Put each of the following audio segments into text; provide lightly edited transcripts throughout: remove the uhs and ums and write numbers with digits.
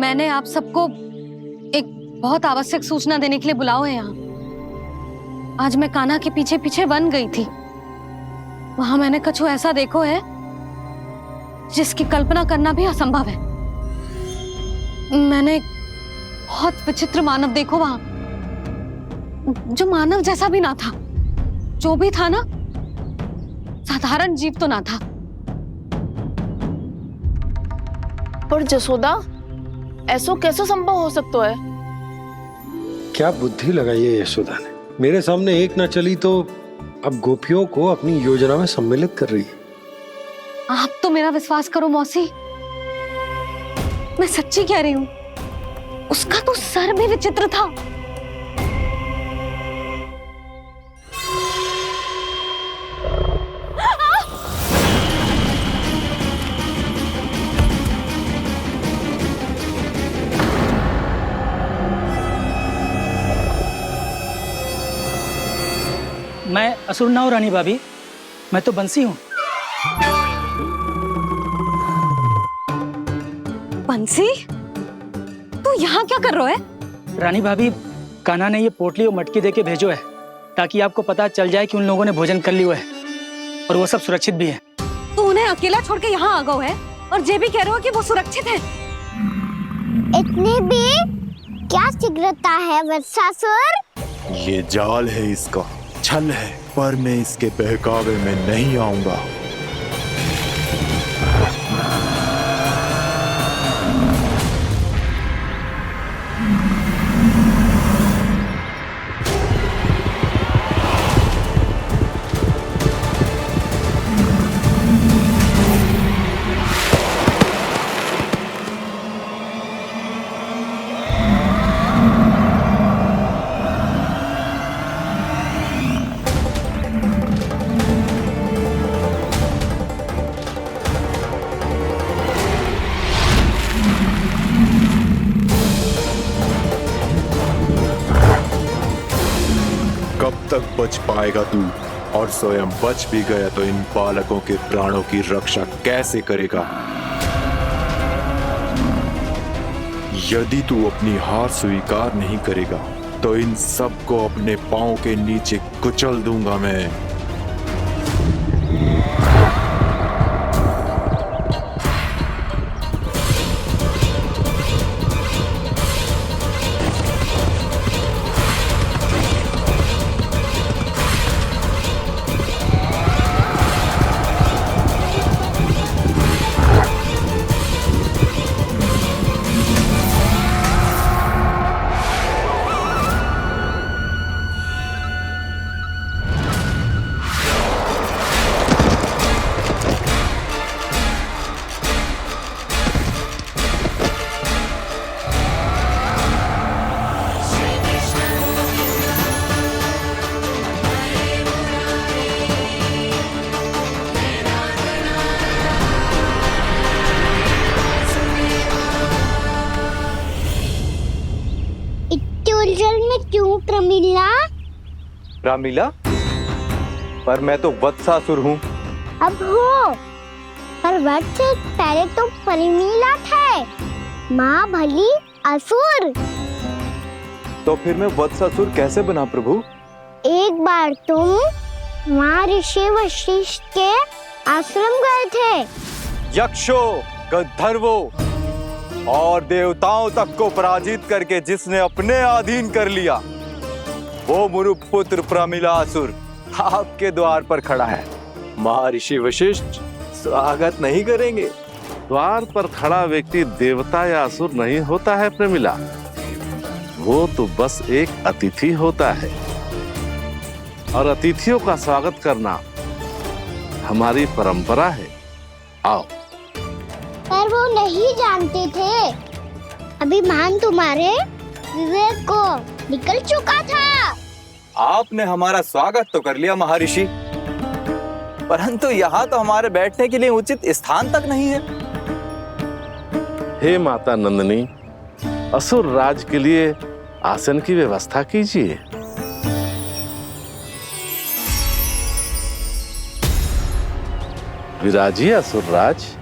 मैंने आप सबको एक बहुत आवश्यक सूचना देने के लिए बुलाओ है यहाँ। आज मैं कान्हा के पीछे पीछे वन गई थी। वहां मैंने कछु ऐसा देखो है जिसकी कल्पना करना भी असंभव है। मैंने बहुत विचित्र मानव देखो वहां, जो मानव जैसा भी ना था। जो भी था ना, साधारण जीव तो ना था। पर जसोदा, ऐसा कैसे संभव हो सकता है? क्या बुद्धि लगाई है यशोदा ने। मेरे सामने एक ना चली तो अब गोपियों को अपनी योजना में सम्मिलित कर रही है। आप तो मेरा विश्वास करो मौसी, मैं सच्ची कह रही हूं। उसका तो सर भी विचित्र था। मैं असुर ना हूं रानी भाभी, मैं तो बंसी हूँ। बंसी, तू यहाँ क्या कर रहा है? रानी भाभी, कान्हा ने ये पोटली और मटकी देके भेजो है ताकि आपको पता चल जाए कि उन लोगों ने भोजन कर लिया है और वो सब सुरक्षित भी है। तू उन्हें अकेला छोड़ के यहाँ आ गए है और ये भी कह रहे हो कि वो सुरक्षित है। इतनी भी क्या शीघ्रता है वत्सासुर? ये जाल है, इसका छल है, पर मैं इसके बहकावे में नहीं आऊंगा। कब तक बच पाएगा तू? और स्वयं बच भी गया तो इन बालकों के प्राणों की रक्षा कैसे करेगा? यदि तू अपनी हार स्वीकार नहीं करेगा तो इन सबको अपने पांव के नीचे कुचल दूंगा मैं। उलझन में क्यों प्रमिला? रामीला, पर मैं तो वत्सासुर हूँ। अब हो, पर वत्स से पहले तो प्रमिला थे। माँ भली असुर। तो फिर मैं वत्सासुर कैसे बना प्रभु? एक बार तुम माँ ऋषि वशिष्ठ के आश्रम गए थे। यक्षो, गंधर्वो और देवताओं तक को पराजित करके जिसने अपने अधीन कर लिया, वो मुरुपुत्र प्रमिलासुर आपके द्वार पर खड़ा है। महर्षि वशिष्ठ स्वागत नहीं करेंगे। द्वार पर खड़ा व्यक्ति देवता या असुर नहीं होता है प्रमिला, वो तो बस एक अतिथि होता है और अतिथियों का स्वागत करना हमारी परंपरा है। आओ। पर वो नहीं जानते थे। अभिमान तुम्हारे विवेक को निकल चुका था। आपने हमारा स्वागत तो कर लिया महर्षि, परंतु यहाँ तो हमारे बैठने के लिए उचित स्थान तक नहीं है। हे माता नंदिनी, असुर राज के लिए आसन की व्यवस्था कीजिए। विराजिए असुर राज।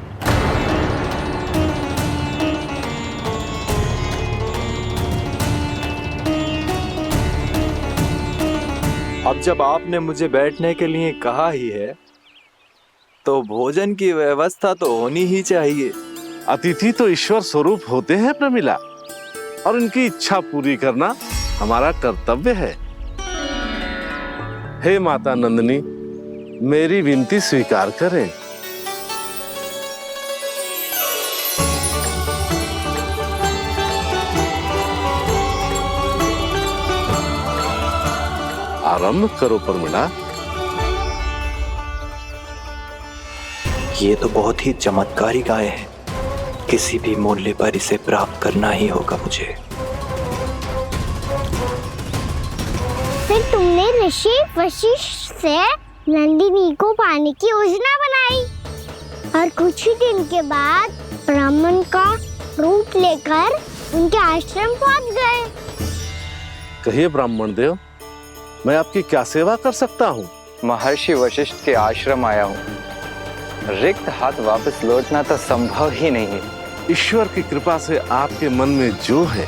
अब जब आपने मुझे बैठने के लिए कहा ही है तो भोजन की व्यवस्था तो होनी ही चाहिए। अतिथि तो ईश्वर स्वरूप होते हैं प्रमिला, और उनकी इच्छा पूरी करना हमारा कर्तव्य है। हे माता नंदिनी, मेरी विनती स्वीकार करें। आरंभ करो प्रमिला। ये तो बहुत ही चमत्कारी गाय है, किसी भी मूल्य पर इसे प्राप्त करना ही होगा मुझे। फिर तुमने ऋषि वशिष्ठ से नंदिनी को पाने की योजना बनाई और कुछ ही दिन के बाद ब्राह्मण का रूप लेकर उनके आश्रम पहुंच गए। कहिए ब्राह्मण देव, मैं आपकी क्या सेवा कर सकता हूँ? महर्षि वशिष्ठ के आश्रम आया हूँ। रिक्त हाथ वापस लौटना तो संभव ही नहीं है। ईश्वर की कृपा से आपके मन में जो है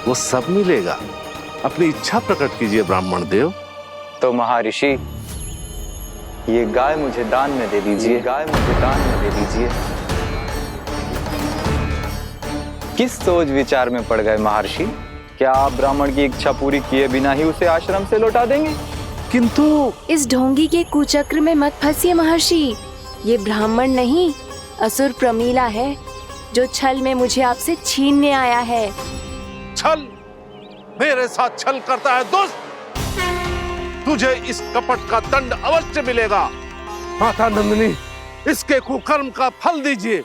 वो सब मिलेगा। अपनी इच्छा प्रकट कीजिए ब्राह्मण देव। तो महर्षि, ये गाय मुझे दान में दे दीजिए। गाय मुझे दान में दे दीजिए। किस सोच विचार में पड़ गए महर्षि? क्या आप ब्राह्मण की इच्छा पूरी किए बिना ही उसे आश्रम से लौटा देंगे? किंतु इस ढोंगी के कुचक्र में मत फंसिए महर्षि। ये ब्राह्मण नहीं, असुर प्रमीला है जो छल में मुझे आपसे छीनने आया है। छल? मेरे साथ छल करता है दुष्ट? तुझे इस कपट का दंड अवश्य मिलेगा। माता नंदिनी, इसके कुकर्म का फल दीजिए।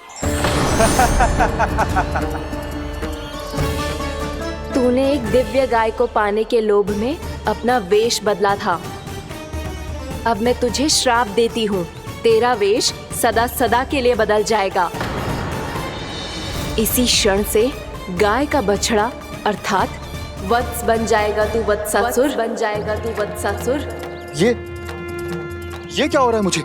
तूने एक दिव्य गाय को पाने के लोभ में अपना वेश बदला था। अब मैं तुझे श्राप देती हूँ, तेरा वेश सदा सदा के लिए बदल जाएगा। इसी क्षण से गाय का बछड़ा अर्थात वत्स बन जाएगा तू वत्सासुर, बन जाएगा तू वत्सासुर। ये क्या हो रहा है मुझे?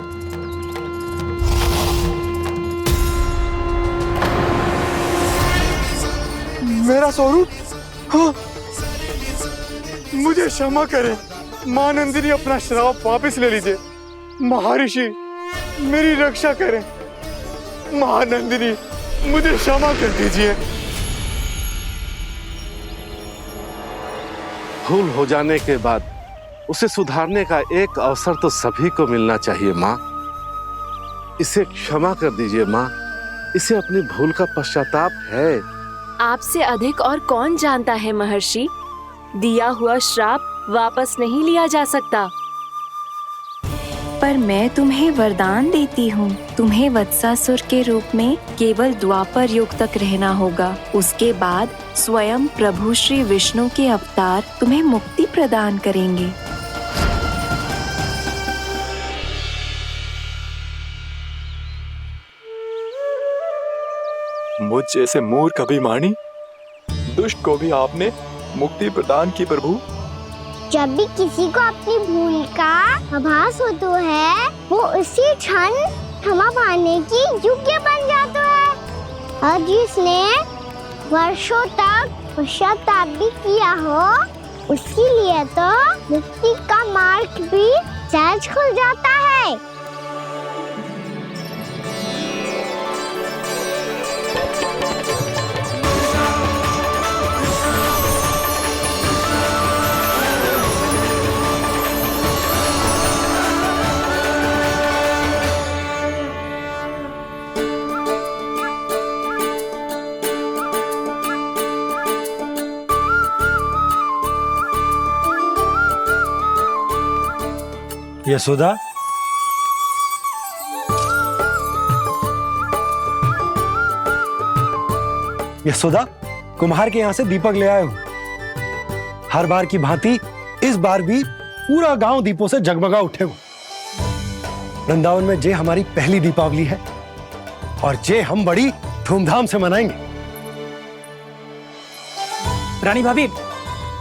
मेरा स्वरूप? हाँ। मुझे क्षमा करें मां नंदिनी, अपना श्राप वापस ले लीजिए। महर्षि, मेरी रक्षा करें। महानंदिनी, मुझे क्षमा कर दीजिए। भूल हो जाने के बाद उसे सुधारने का एक अवसर तो सभी को मिलना चाहिए माँ। इसे क्षमा कर दीजिए माँ, इसे अपनी भूल का पश्चाताप है। आपसे अधिक और कौन जानता है महर्षि, दिया हुआ श्राप वापस नहीं लिया जा सकता। पर मैं तुम्हें वरदान देती हूँ, तुम्हें वत्सासुर के रूप में केवल द्वापर युग तक रहना होगा। उसके बाद स्वयं प्रभु श्री विष्णु के अवतार तुम्हें मुक्ति प्रदान करेंगे। मुझ जैसे मूर्ख अभिमानी दुष्ट को भी आपने मुक्ति प्रदान की प्रभु। जब भी किसी को अपनी भूल का आभास होता है, वो उसी क्षण क्षमा पाने की योग्य बन जाता है। और जिसने वर्षों तक पश्चाताप भी किया हो, उसके लिए तो मुक्ति का मार्ग भी सहज खुल जाता है। यशोदा, यशोदा, कुम्हार के यहाँ से दीपक ले आए हूं। हर बार की भांति इस बार भी पूरा गांव दीपों से जगमगा उठे हो। वृंदावन में जे हमारी पहली दीपावली है और जे हम बड़ी धूमधाम से मनाएंगे। रानी भाभी,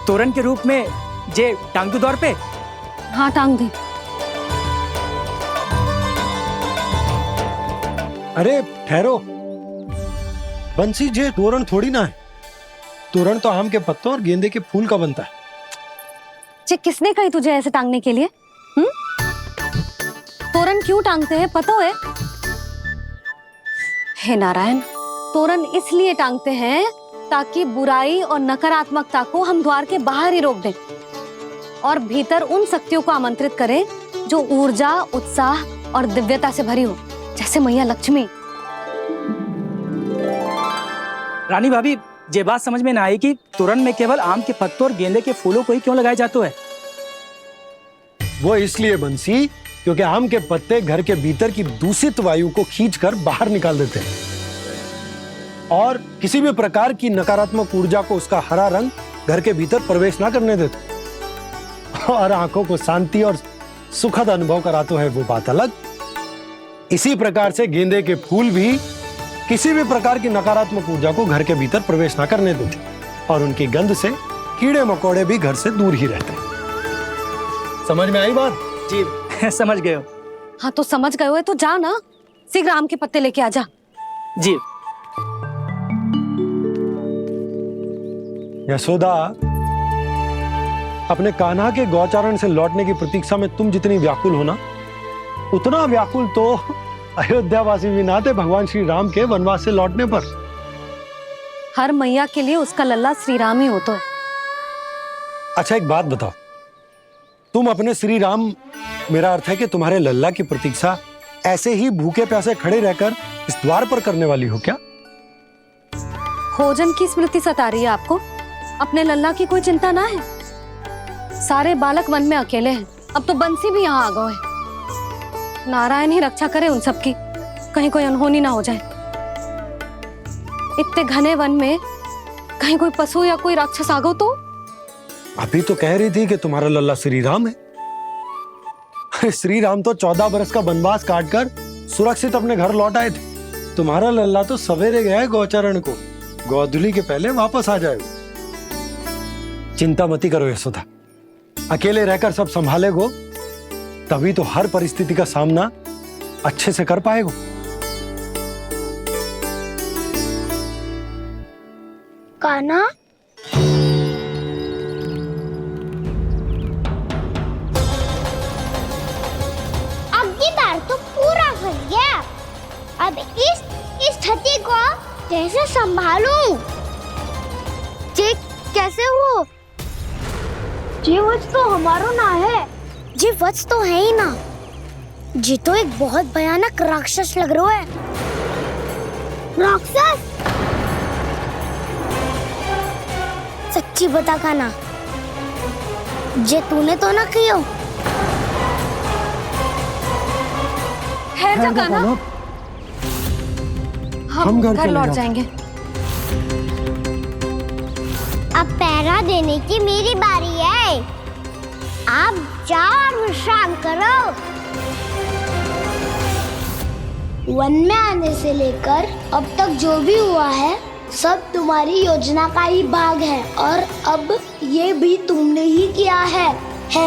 तोरण के रूप में जे टांग दो दौर पे। हाँ, टांग दी। अरे ठहरो, बंसी, जे तोरण थोड़ी ना है। तोरण तो आम के पत्तों और गेंदे के फूल का बनता है। जे किसने कही तुझे ऐसे टांगने के लिए? तोरण क्यों टांगते हैं पता है? हे नारायण, तोरण इसलिए टांगते हैं ताकि बुराई और नकारात्मकता को हम द्वार के बाहर ही रोक दें और भीतर उन शक्तियों को आमंत्रित करें जो ऊर्जा, उत्साह और दिव्यता से भरी हो, जैसे मैया लक्ष्मी। रानी भाभी, ये बात समझ में ना आई कि तोरण में केवल आम के पत्तों और गेंदे के फूलों को ही क्यों लगाए जाते हैं? वो इसलिए बंसी क्योंकि आम के पत्ते घर के भीतर की दूषित वायु को खींचकर बाहर निकाल देते हैं और किसी भी प्रकार की नकारात्मक ऊर्जा को उसका हरा रंग घर के भीतर प्रवेश ना करने देते और आंखों को शांति और सुखद अनुभव कराते हैं, वो बात अलग। इसी प्रकार से गेंदे के फूल भी किसी भी प्रकार की नकारात्मक ऊर्जा को घर के भीतर प्रवेश ना करने देते और उनकी गंध से कीड़े मकोड़े भी घर से दूर ही रहते हैं। समझ में आई बात? जी समझ गए हो। हाँ तो समझ गए हो तो जा ना, शीघ्र आम के पत्ते लेके आ जा। जी। यशोदा, अपने कान्हा के गौचारण से लौटने की प्रतीक्षा में तुम जितनी व्याकुल हो ना, उतना व्याकुल तो अयोध्यावासी भी ना थे भगवान श्री राम के वनवास से लौटने पर। हर मैया के लिए उसका लल्ला श्री राम ही होता है। अच्छा एक बात बताओ, तुम अपने श्री राम, मेरा अर्थ है कि तुम्हारे लल्ला की प्रतीक्षा ऐसे ही भूखे प्यासे खड़े रहकर इस द्वार पर करने वाली हो क्या? भोजन की स्मृति सता रही है आपको? अपने लल्ला की कोई चिंता ना है। सारे बालक वन में अकेले हैं, अब तो बंसी भी यहाँ आ गए हैं। नारायण ही रक्षा करे उन सबकी, कहीं कोई अनहोनी ना हो जाए। इतने घने वन में कहीं कोई पशु या कोई राक्षस आ गो तो? अभी तो कह रही थी कि तुम्हारा लल्ला श्री राम है। श्री राम तो 14 बरस का वनवास काटकर सुरक्षित अपने घर लौट आए थे। तुम्हारा लल्ला तो सवेरे गया है गौचरण को, गोधूली के पहले वापस आ जाएगा। चिंता मती करो यशोदा, अकेले रहकर सब संभालेगो तभी तो हर परिस्थिति का सामना अच्छे से कर पाएगो। कान्हा, अब की बार तो पूरा फंस गया। अब इस स्थिति को कैसे संभालूं? जी कैसे हो? जी वत्स तो हमारो ना है। जी वत्स तो है ही ना। जी तो एक बहुत भयानक राक्षस लग रहा है। राक्षस? सच्ची बता कान्हा, जे तूने तो ना कियो? है जा कान्हा, हम घर लौट जाएंगे। अब पहरा देने की मेरी बारी है। आप जाओ और विश्राम करो। वन में आने से लेकर अब तक जो भी हुआ है सब तुम्हारी योजना का ही भाग है और अब ये भी तुमने ही किया है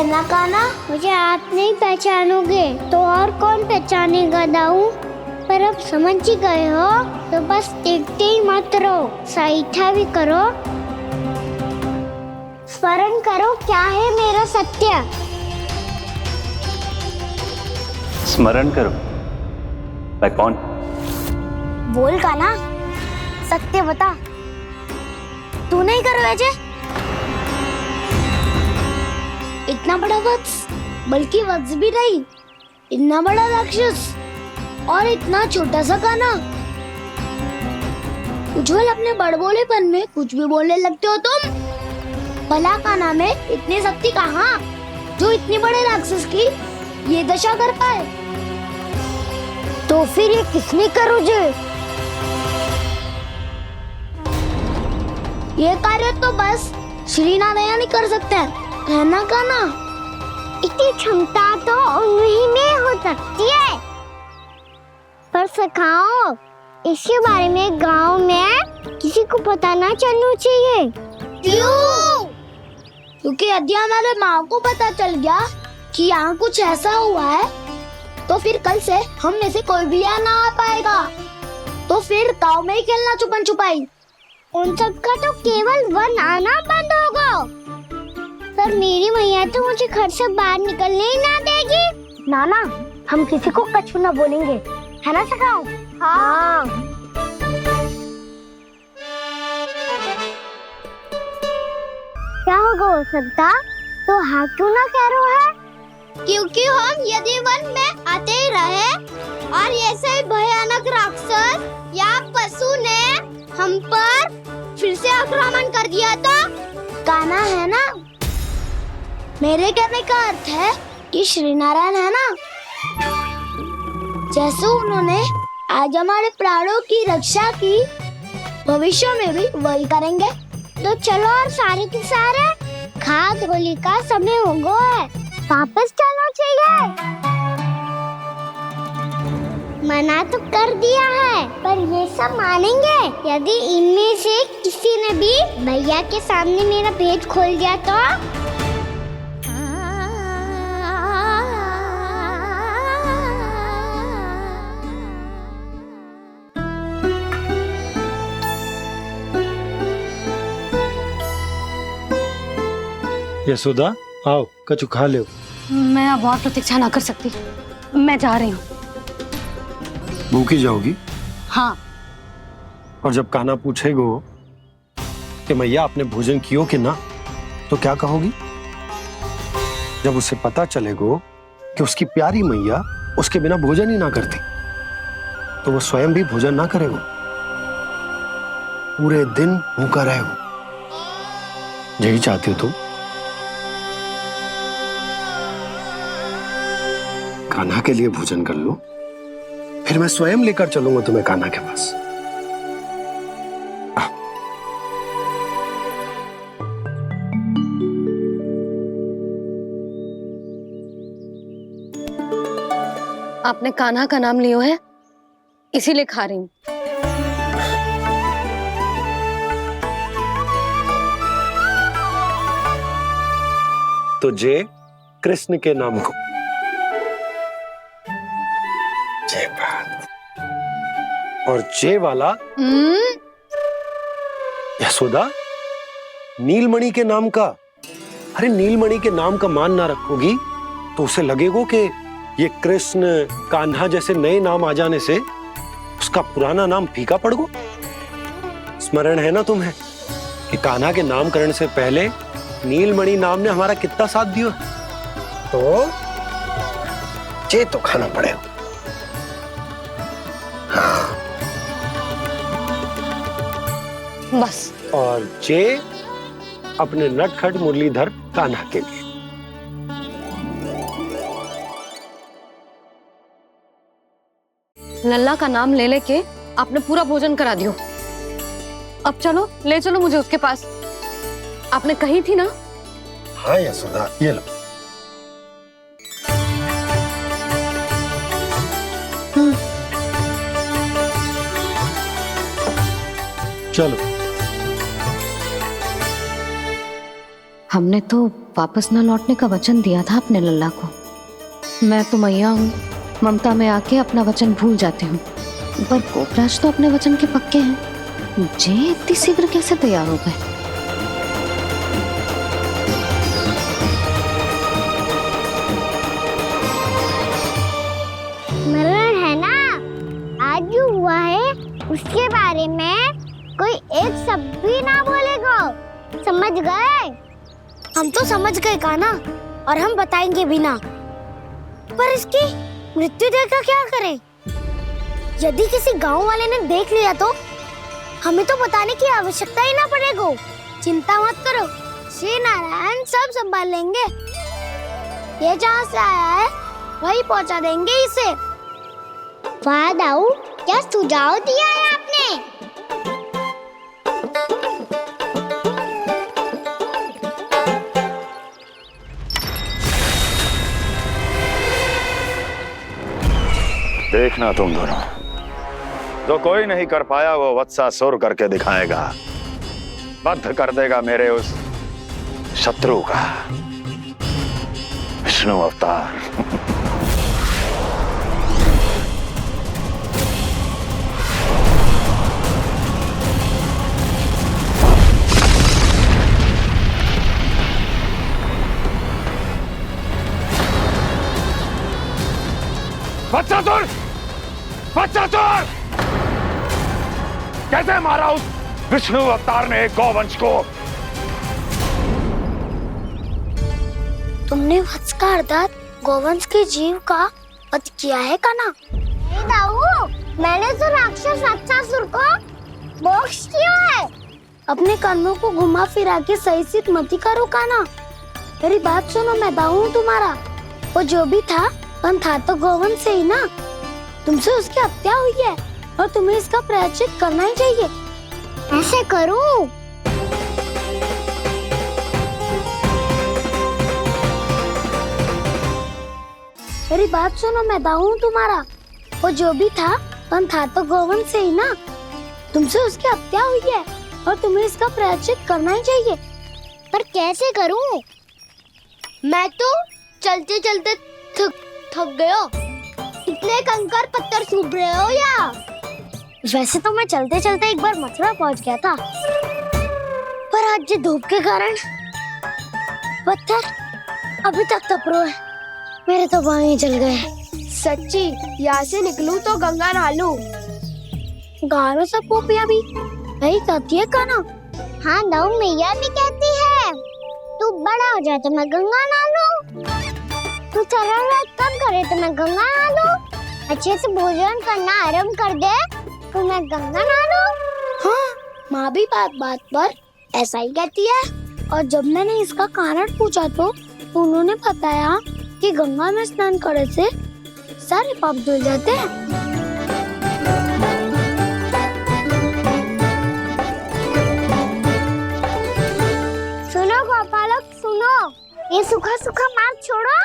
ना कान्हा? मुझे आप नहीं पहचानोगे तो और कौन पहचानेगा दाऊ? पर अब समझ ही गए हो तो बस देखते ही मत रहो, सईठा भी करो, स्मरण करो क्या है मेरा सत्य। स्मरण करो? मैं कौन? बोल कान्हा, सत्य बता। तू नहीं करो अजय? इतना बड़ा वत्स, बल्कि वत्स भी नहीं, इतना बड़ा राक्षस और इतना छोटा सा कान्हा। उज्जवल अपने बड़बोलेपन में कुछ भी बोलने लगते हो तुम। भला कान्हा में इतनी शक्ति कहाँ जो इतने बड़े राक्षस की ये दशा कर पाए? तो फिर ये किसने करो जे? ये कार्य तो बस श्री नारायण ही कर सकते हैं, है ना कान्हा? इतनी क्षमता तो उन्हीं में हो सकती है, पर सिखाओ इसके बारे में गांव में किसी को पता ना चलना चाहिए। क्यों? क्योंकि यदि हमारे माँ को पता चल गया कि यहाँ कुछ ऐसा हुआ है तो फिर कल से हम में से कोई भी यहाँ ना आ पाएगा। तो फिर गांव में ही खेलना छुपन छुपाई। उन सब का तो केवल वन आना बंद होगा। पर मेरी मैया तो मुझे घर से बाहर निकलने ही ना देगी। नाना, हम किसी को कछु ना बोलेंगे, है ना सखाओ? हाँ। क्या होगा हो सकता? तो हाँ क्यों ना कह रहा है? क्योंकि हम यदि वन में आते ही रहे और ऐसे ही भयानक राक्षस या पशु ने हम पर फिर से आक्रमण कर दिया तो कान्हा है ना, मेरे कहने का अर्थ है कि श्री नारायण है ना, जैसे उन्होंने आज हमारे प्राणों की रक्षा की, भविष्य में भी वही करेंगे। तो चलो और सारे के सारे खाद होली का समय हो गया है, वापस चलना चाहिए। मना तो कर दिया है, पर ये सब मानेंगे यदि इनमें से किसी ने भी भैया के सामने मेरा पेट खोल दिया तो? यशोदा, आओ कछु खा लो। मैं अब और प्रतीक्षा ना कर सकती, मैं जा रही हूँ। भूखी जाओगी? हाँ। और जब कान्हा पूछेगो कि मैया आपने भोजन कियो कि ना, तो क्या कहोगी? जब उसे पता चलेगो कि उसकी प्यारी मैया उसके बिना भोजन ही ना करती, तो वो स्वयं भी भोजन ना करेगो, पूरे दिन भूखा रहेगो। यही चाहती हो तुम? कान्हा के लिए भोजन कर लो, फिर मैं स्वयं लेकर चलूंगा तुम्हें कान्हा के पास। आपने कान्हा का नाम लियो है, इसीलिए खा रही हूँ। तो जय कृष्ण के नाम को। जय बात। और जय वाला यशोदा, नीलमणि के नाम का। अरे नीलमणि के नाम का मान ना रखोगी तो उसे लगेगा कि ये कृष्ण कान्हा जैसे नए नाम आ जाने से उसका पुराना नाम फीका पड़ गो। स्मरण है ना तुम्हें कि कान्हा के नामकरण से पहले नीलमणि नाम ने हमारा कितना साथ दिया? तो जे तो खाना पड़ेगा। हाँ। बस। और जे अपने नटखट मुरलीधर कान्हा के लिए। लल्ला का नाम ले लेके आपने पूरा भोजन करा दियो। अब चलो, ले चलो मुझे उसके पास। आपने कही थी ना? हाँ यशोदा, ये लो। चलो। हमने तो वापस न लौटने का वचन दिया था अपने लल्ला को। मैं तो मैया हूँ, ममता में आके अपना वचन भूल जाती हूँ, पर गोपराज तो अपने वचन के पक्के हैं। जे इतनी शीघ्र कैसे तैयार हो गए? मरण है ना, आज जो हुआ है उसके बारे में कोई एक शब्द भी ना बोलेगा, समझ गए? हम तो समझ गए कान्हा, और हम बताएंगे भी ना। पर इसकी मृत्यु देखकर क्या करें? यदि किसी गांव वाले ने देख लिया तो हमें तो बताने की आवश्यकता ही ना पड़ेगा। चिंता मत करो, श्री नारायण सब संभाल लेंगे। ये जहाँ से आया है वही पहुँचा देंगे इसे। वाह दाऊ, क्या सुझाव दिया है आपने? देखना तुम दोनों, जो कोई नहीं कर पाया वो वत्सासुर करके दिखाएगा, बद्ध कर देगा मेरे उस शत्रु का विष्णु अवतार। वत्सासुर! वत्सासुर! कैसे मारा उस विष्णु अवतार ने गौवंश को? तुमने वत्स का अर्थात गौवंश के जीव का वध किया है काना? नहीं दाऊ, मैंने तो राक्षस वत्सासुर को मोक्ष किया है। अपने कर्मों को घुमा फिरा के सही सिद्ध मत करो काना। मेरी बात सुनो, मैं दाऊ हूँ तुम्हारा। वो जो भी था पर था तो गौवंश से ही ना। तुमसे उसकी हत्या हुई है और तुम्हें इसका प्रायश्चित करना ही चाहिए। ऐसे करूं? मेरी बात सुनो, मैं दाऊ हूँ तुम्हारा। वो जो भी था पर था तो गौवंश से ही ना। तुमसे उसकी हत्या हुई है और तुम्हें इसका प्रायश्चित करना ही चाहिए। पर कैसे करूं? मैं तो चलते चलते थक गया। इतने कंकर पत्थर सूख रहे हो या? वैसे तो मैं चलते चलते एक बार मथुरा पहुंच गया था, पर आज ये धूप के कारण पत्थर अभी तक तप रहे हैं। मेरे तो पाँव ही जल गए। सच्ची, यहाँ से निकलूं तो गंगा नहा लूं। गारों से पोपिया भी वही कहती है काना। हाँ दाऊ, मैया भी कहती है तू बड़ा हो जाए तो मैं गंगा नहा लूं, तू चरण व्रत कम करे तो मैं गंगा नहा लूं, अच्छे से भोजन करना आरंभ कर दे तो मैं गंगा नहा लूं। हाँ, माँ भी बात बात पर ऐसा ही कहती है। और जब मैंने इसका कारण पूछा तो उन्होंने बताया कि गंगा में स्नान करने से सारे पाप धुल जाते हैं। सुनो गोपालक, सुनो, ये सूखा सूखा मार्ग छोड़ो,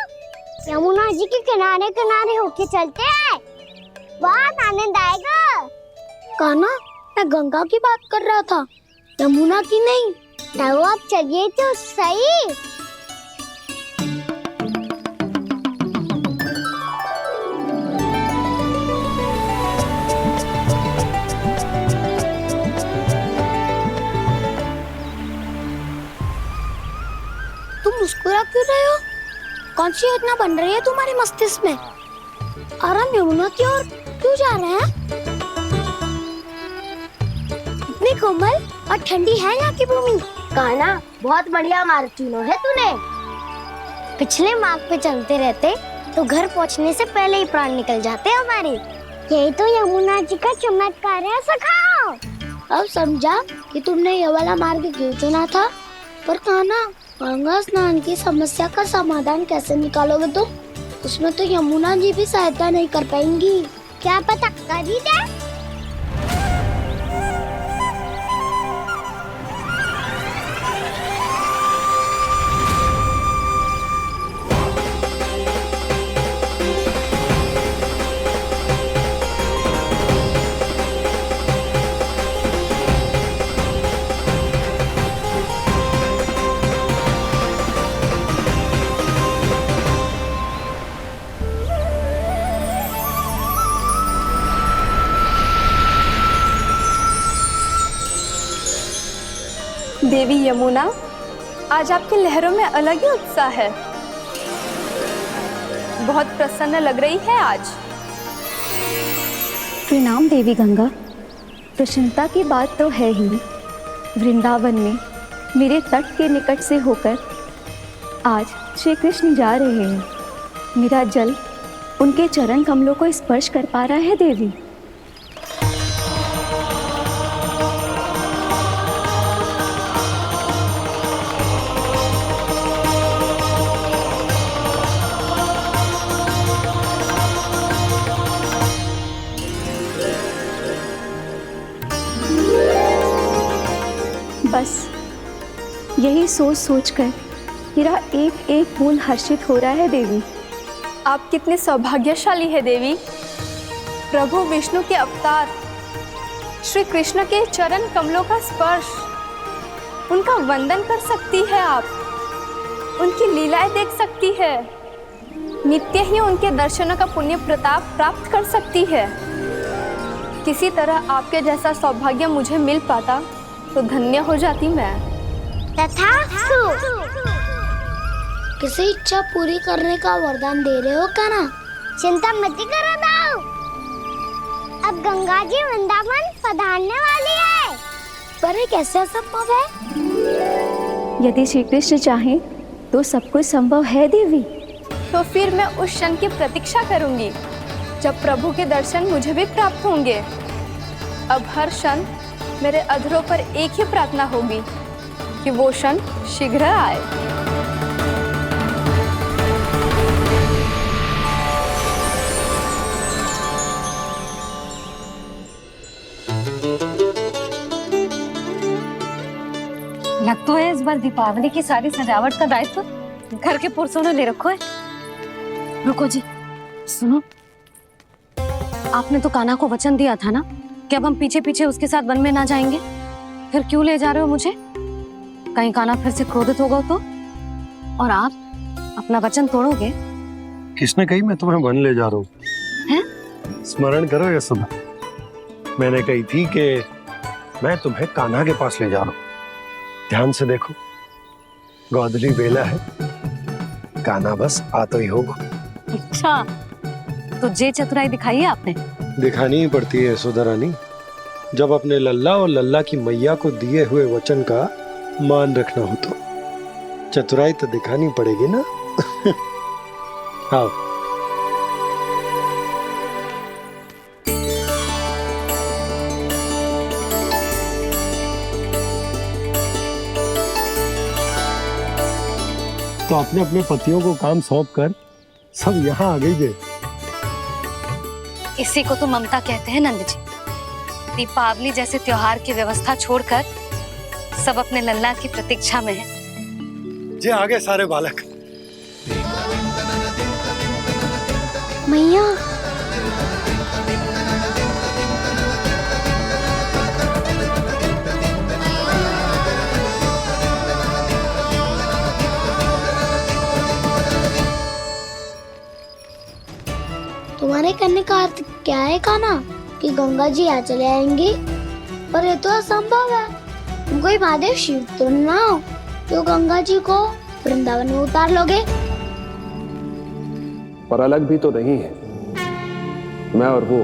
यमुना जी के किनारे किनारे होके चलते हैं, बहुत आनंद आएगा। काना, मैं गंगा की बात कर रहा था, यमुना की नहीं। तो आप चलिए तो सही। तुम मुस्कुरा क्यों रहे हो? कौन सी योजना बन रही है तुम्हारे मस्तिष्क में? और हम यमुना की ओर क्यों जा रहे हैं? इतनी कोमल और ठंडी है यहाँ की भूमि। काना, बहुत बढ़िया मार्ग चुना है तूने। पिछले मार्ग पे चलते रहते तो घर पहुँचने से पहले ही प्राण निकल जाते हमारे। यही तो यमुना जी का चमत्कार है सखाओ। अब समझा कि तुमने ये वाला मार्ग क्यों चुना था। पर काना, गंगा स्नान की समस्या का समाधान कैसे निकालोगे तुम? उसमें तो यमुना जी भी सहायता नहीं कर पाएंगी। क्या पता कर ही दे। देवी यमुना, आज आपकी लहरों में अलग ही उत्साह है। बहुत प्रसन्न लग रही है आज। प्रणाम देवी गंगा। प्रसन्नता की बात तो है ही। वृंदावन में मेरे तट के निकट से होकर आज श्री कृष्ण जा रहे हैं। मेरा जल उनके चरण कमलों को स्पर्श कर पा रहा है देवी। बस यही सोच सोचकर मेरा एक एक मूल हर्षित हो रहा है देवी। आप कितने सौभाग्यशाली है देवी। प्रभु विष्णु के अवतार श्री कृष्ण के चरण कमलों का स्पर्श, उनका वंदन कर सकती है आप, उनकी लीलाएं देख सकती है, नित्य ही उनके दर्शनों का पुण्य प्रताप प्राप्त कर सकती है। किसी तरह आपके जैसा सौभाग्य मुझे मिल पाता तो धन्य हो जाती मैं। किसी इच्छा पूरी करने का वरदान दे रहे हो काना? चिंता मत करो दाऊ, अब गंगा जी वृंदावन पधारने वाली है। पर ये कैसे संभव है? यदि श्री कृष्ण चाहें तो सब कुछ संभव है देवी। तो फिर मैं उस क्षण की प्रतीक्षा करूंगी जब प्रभु के दर्शन मुझे भी प्राप्त होंगे। अब हर क्षण मेरे अधरों पर एक ही प्रार्थना होगी कि वो क्षण शीघ्र आए। लग तो है इस बार दीपावली की सारी सजावट का दायित्व घर के पुरुषों ने ले रखो है। रुको जी, सुनो, आपने तो कान्हा को वचन दिया था ना कि अब हम पीछे पीछे उसके साथ वन में ना जाएंगे, फिर क्यों ले जा रहे हो मुझे? कहीं कान्हा फिर से क्रोधित होगा तो? और आप अपना वचन तोड़ोगे? किसने कही मैं तुम्हें वन ले जा रहा हूँ? हैं? स्मरण करो यशोदा, मैंने कही थी कि मैं तुम्हें कान्हा के पास ले जा रहा हूँ। ध्यान से देखो, गोदली बेला है, कान्हा बस आता ही होगा। अच्छा, तो जे चतुराई दिखाई है आपने? दिखानी ही पड़ती है यशोदा रानी, जब अपने लल्ला और लल्ला की मैया को दिए हुए वचन का मान रखना हो तो चतुराई तो दिखानी पड़ेगी ना। आओ। तो अपने अपने पतियों को काम सौंप कर सब यहाँ आ गई थे। इसी को तो ममता कहते हैं नंद जी। दीपावली जैसे त्योहार की व्यवस्था छोड़कर सब अपने लल्ला की प्रतीक्षा में हैं। जे आगे सारे बालक। मैया, तुम्हारे करने का अर्थ क्या है कान्हा? कि गंगा जी यहाँ चले आएंगे? पर ये तो असंभव है। तुम कोई महादेव शिव तो ना हो तो गंगा जी को वृंदावन में उतार लोगे? पर अलग भी तो नहीं है। मैं और वो,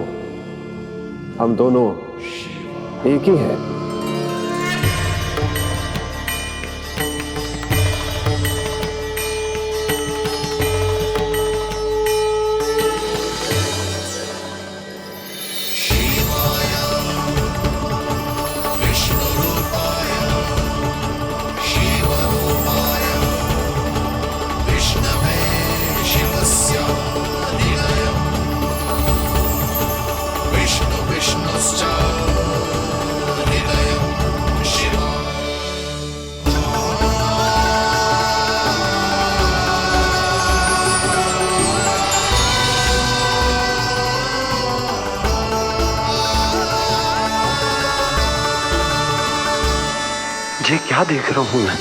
हम दोनों एक ही हैं। ये क्या देख रहा हूँ मैं?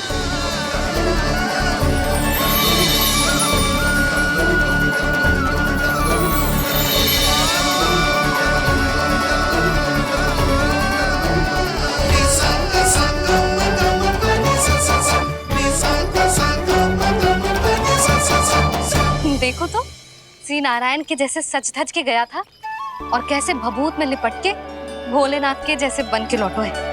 देखो तो, श्री नारायण के जैसे सच धज के गया था और कैसे भभूत में लिपट के भोलेनाथ के जैसे बन के लौटो है।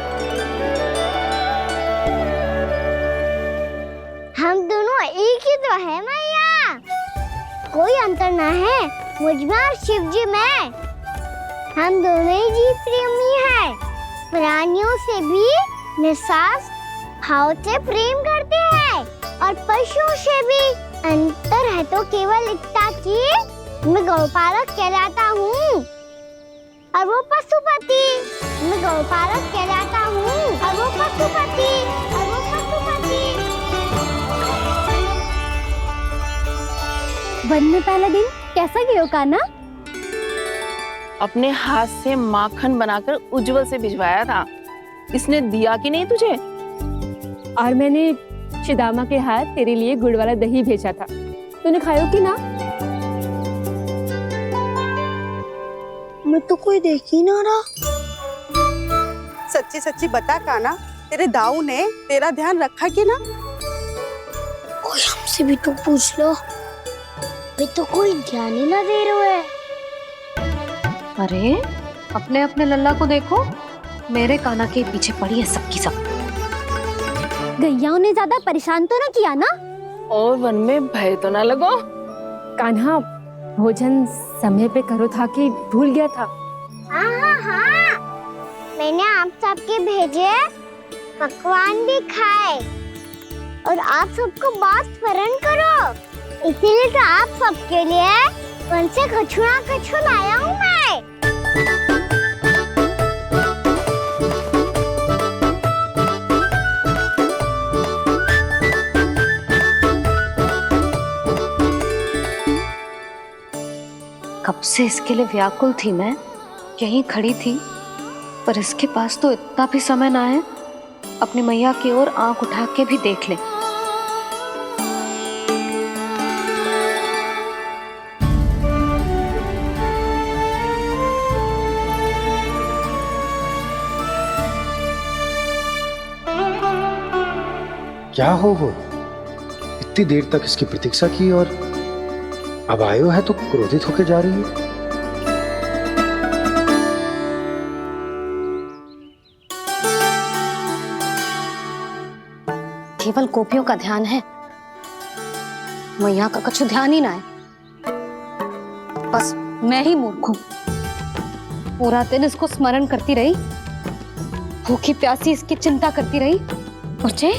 हम दोनों एक ही तो है मैया, कोई अंतर ना है मुझ में और शिव जी में। हम दोनों ही जीव प्रेमी हैं, प्राणियों से भी निस्वार्थ भाव से प्रेम करते हैं और पशुओं से भी। अंतर है तो केवल इतना कि मैं गौपालक कहलाता हूँ और वो पशुपति। मैं गौपालक कहलाता हूँ और वो पशुपति। वन में पहला दिन कैसा गया कान्हा? अपने हाथ से माखन बनाकर उज्जवल से भिजवाया था। इसने दिया कि नहीं तुझे? और मैंने शिदामा के हाथ तेरे लिए गुड़ वाला दही भेजा था, तूने खाया कि ना? मैं तो कोई देख ही ना रहा। सच्ची सच्ची बता कान्हा, तेरे दाऊ ने तेरा ध्यान रखा कि ना? कोई हमसे भी तो पूछ लो। पे तो कोई ध्यान ही ना दे रहा है। अरे अपने अपने लल्ला को देखो, मेरे काना के पीछे पड़ी है सबकी सब। गैयाओं ने ज्यादा परेशान तो ना किया ना? और वन में भय तो ना लगो। कान्हा भोजन समय पे करो था कि भूल गया था? हाँ, मैंने आप सबके भेजे पकवान भी खाए और आप सबको बात स्मरण करो, इसीलिए तो आप सबके लिए वन से कछुआ लाया हूँ मैं। कब से इसके लिए व्याकुल थी मैं, यहीं खड़ी थी, पर इसके पास तो इतना भी समय ना है अपनी मैया की ओर आंख उठा के भी देख ले। क्या हो इतनी देर तक इसकी प्रतीक्षा की और अब आयो है तो क्रोधित होकर जा रही है। केवल गोपियों का ध्यान है, मैया का कुछ ध्यान ही ना है। बस मैं ही मूर्ख हूं, पूरा दिन इसको स्मरण करती रही, भूखी प्यासी इसकी चिंता करती रही, और जे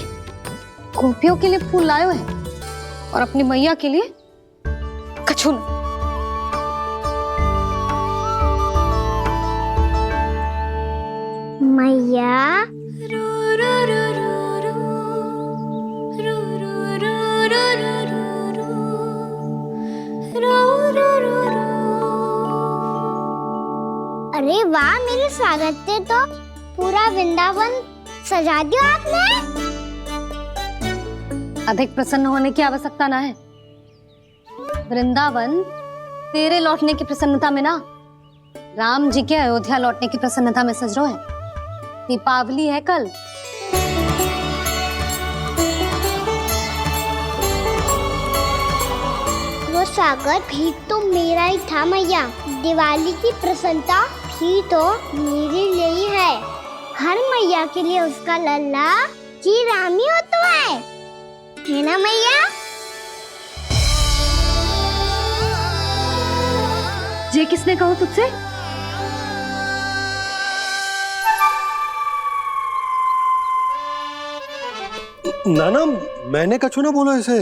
गोपियों के लिए फूल लायो है और अपनी मैया के लिए कछु न। मैया अरे वाह, मेरे स्वागत से तो पूरा वृंदावन सजा दिया आपने। अधिक प्रसन्न होने की आवश्यकता ना है। वृंदावन तेरे लौटने की प्रसन्नता में ना, राम जी के अयोध्या लौटने की प्रसन्नता में सज रहा है। दीपावली है कल। वो स्वागत भी तो मेरा ही था मैया। दिवाली की प्रसन्नता भी तो मेरे लिए ही है। हर मैया के लिए उसका लल्ला जी राम ही होता है ना मैया? ये किसने कहा तुझसे? नाना, मैंने कछु ना बोला इसे।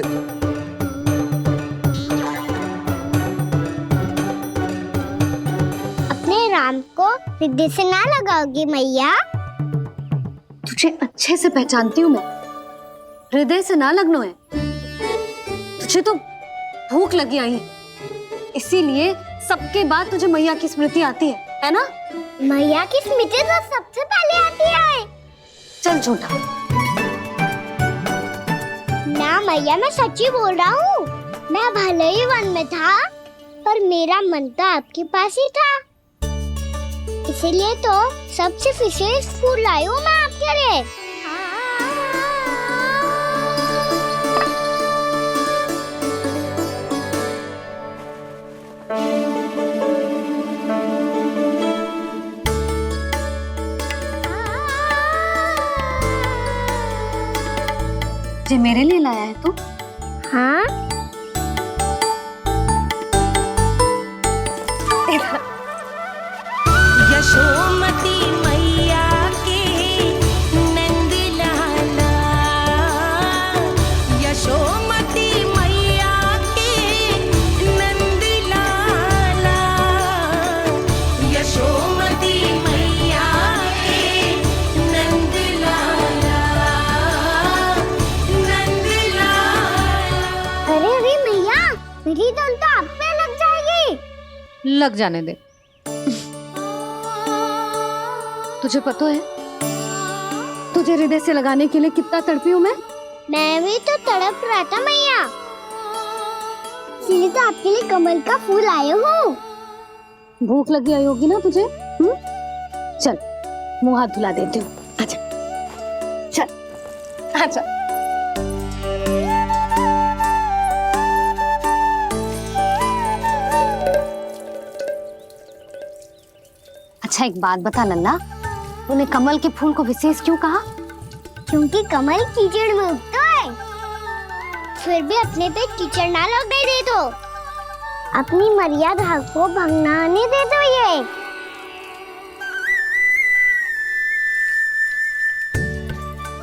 अपने राम को हृदय से ना लगाओगी मैया? तुझे अच्छे से पहचानती हूँ मैं, हृदय से ना लगनो है। तुझे तो भूख लगी आई है, इसीलिए सबके बाद तुझे मैया की स्मृति आती है ना? मैया की स्मृति तो सबसे पहले आती है। चल झूठा ना मैया, मैं सच्ची बोल रहा हूँ। मैं भले ही वन में था, पर मेरा मन तो आपके पास ही था, इसीलिए तो सबसे विशेष फूल लाई हूँ मैं आपके लिए। ये मेरे लिए लाया है तू? हाँ। यशोमती मैया के नंद लाला, यशोमती मैया के नंद लाला, यशोमती मैया के नंद लाला, नंद लाला। अरे मैया, मेरी धुन तो आप पे लग जाएगी। लग जाने दे। तुझे पता है तुझे हृदय से लगाने के लिए कितना तड़पी हूँ मैं? मैं भी तो तड़प रहा था मैया, इसलिए तो आपके लिए कमल का फूल आया हूँ। भूख लगी आई होगी ना तुझे? चल मुंह हाथ धुला देती हूँ, आजा चल आजा। अच्छा एक बात बता लल्ला, तूने कमल के फूल को विशेष क्यों कहा? क्योंकि कमल कीचड़ में उगता है। फिर भी अपने पे कीचड़ ना लगने दे दो, अपनी मर्यादा को भंगने दे दो।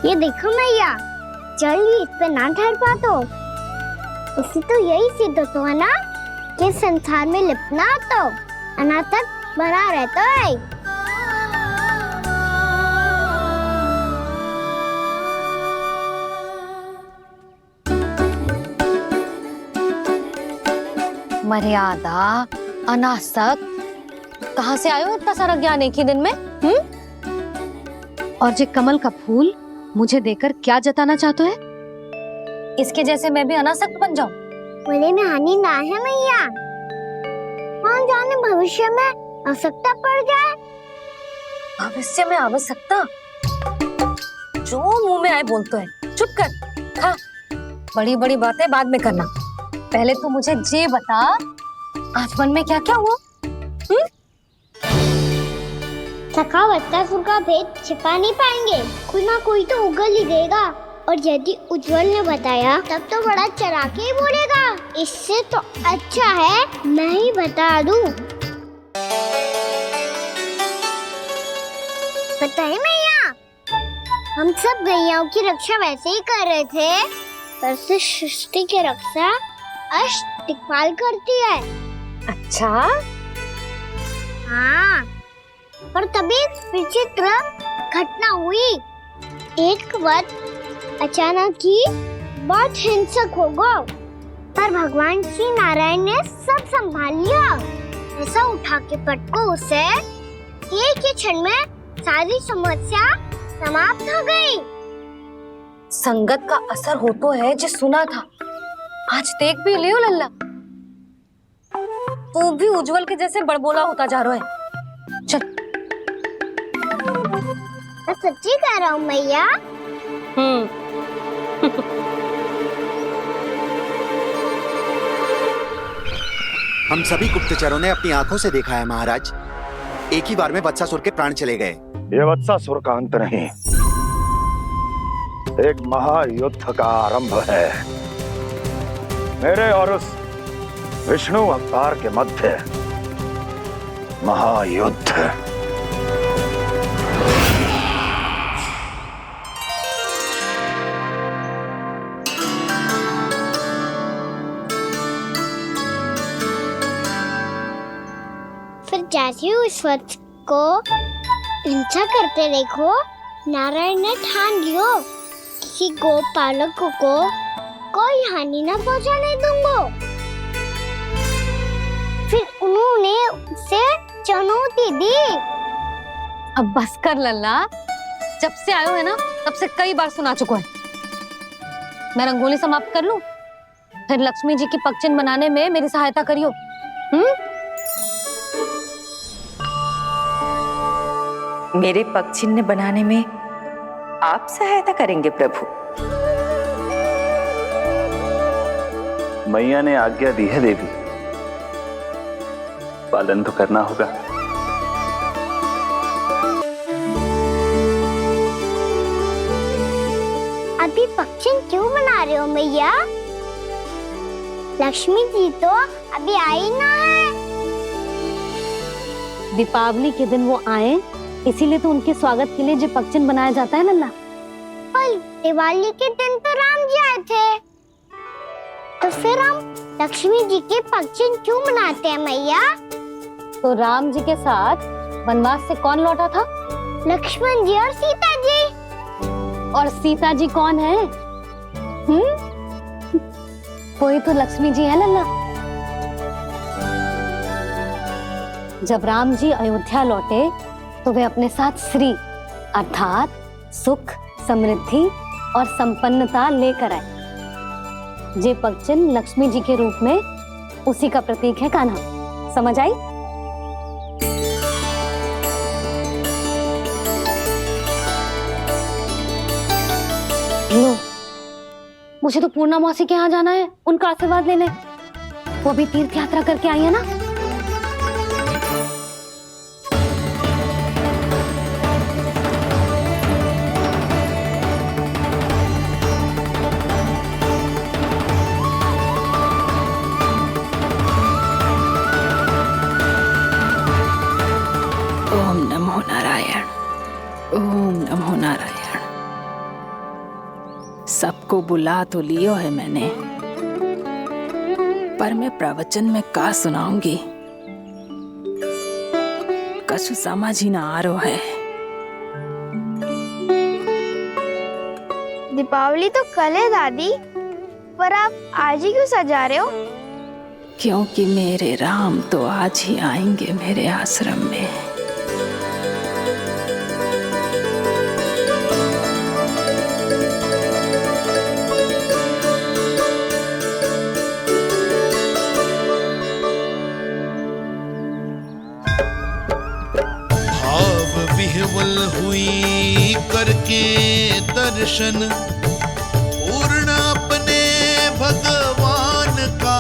ये देखो मैया, जल भी इस पे ना ठहर पा तो उससे तो यही सिद्ध होता है ना कि संसार में लिपना तो अनाथ तक बना रहता है। मर्यादा, अनासक, कहाँ से आयो इतना सारा ज्ञान एक ही दिन में? और जे कमल का फूल मुझे देकर क्या जताना चाहते है? इसके जैसे मैं भी अनासक्त बन जाऊं? बोले में हानि ना है मैया, कौन जाने भविष्य में आवश्यकता पड़ जाए। भविष्य में आवश्यकता? जो मुंह में आए बोलते है, चुप कर। हाँ, बड़ी बड़ी बातें बाद में करना, पहले तू मुझे ये बता आज मन में क्या क्या हुआ? सखावत्तासुर का भेद छिपा नहीं पाएंगे, कोई ना कोई तो उगल ही देगा। और यदि उज्जवल ने बताया तब तो बड़ा चढ़ा के ही बोलेगा। इससे तो अच्छा है मैं ही बता दूं। पता है मैया, हम सब गैयाओं की रक्षा वैसे ही कर रहे थे, पर से सृष्टि की रक्षा अष्ट दिक्पाल करती है। अच्छा? हाँ, पर तभी विचित्र घटना हुई। एक वक्त अचानक ही बहुत हिंसक हो गया, पर भगवान श्री नारायण ने सब संभाल लिया। ऐसा उठा के पटको उसे, एक ही क्षण में सारी समस्या समाप्त हो गई। संगत का असर हो तो है जो सुना था, आज देख भी लियो लल्ला, तू भी उज्जवल के जैसे बड़बोला होता जा रहा है। चल। मैं सच्ची कह रहा हूँ मैया। हम सभी गुप्तचरों ने अपनी आंखों से देखा है महाराज, एक ही बार में वत्सासुर के प्राण चले गए। ये वत्सासुर का अंत नहीं, एक महायुद्ध का आरंभ है। मेरे और उस विष्णु अवतार के मध्य महायुद्ध। फिर जैसे ही उस वक्त को हिंसा करते देखो, नारायण ने ठान लियो किसी गोपालक को कोई हानि न पहुंचाने दूंगा। फिर उन्होंने उसे चुनौती दी। अब बस कर लल्ला, जब से आयो है ना तब से कई बार सुना चुका है। मैं रंगोली समाप्त कर लूं, फिर लक्ष्मी जी की पगचिन बनाने में मेरी सहायता करियो। मेरे पग चिन्ह बनाने में आप सहायता करेंगे प्रभु? मैया ने आज्ञा दी है देवी, पालन तो करना होगा। अभी पक्षी क्यों बना रहे हो मैया? लक्ष्मी जी तो अभी आई ना है। दीपावली के दिन वो आए, इसीलिए तो उनके स्वागत के लिए जो पगचिन बनाया जाता है लल्ला। पर दिवाली के दिन तो राम जी आए थे, तो फिर हम लक्ष्मी जी के पगचिन क्यों बनाते हैं मैया? तो राम जी के साथ वनवास से कौन लौटा था? लक्ष्मण जी और सीता जी। और सीता जी कौन है? कोई तो लक्ष्मी जी है लल्ला। जब राम जी अयोध्या लौटे तो वे अपने साथ श्री अर्थात सुख, समृद्धि और संपन्नता लेकर आए। जे पगचिन लक्ष्मी जी के रूप में उसी का प्रतीक है कान्हा। समझ आई? लो, मुझे तो पूर्णा मौसी के यहाँ जाना है, उनका आशीर्वाद लेने। वो भी तीर्थ यात्रा करके आई है ना। सबको बुला तो लियो है मैंने, पर मैं प्रवचन में का सुनाऊंगी, कछु समझ ही ना आ रहा है। दीपावली तो कल है दादी, पर आप आज ही क्यों सजा रहे हो? क्योंकि मेरे राम तो आज ही आएंगे मेरे आश्रम में। भाव विह्वल हुई करके दर्शन, पूर्ण अपने भगवान का,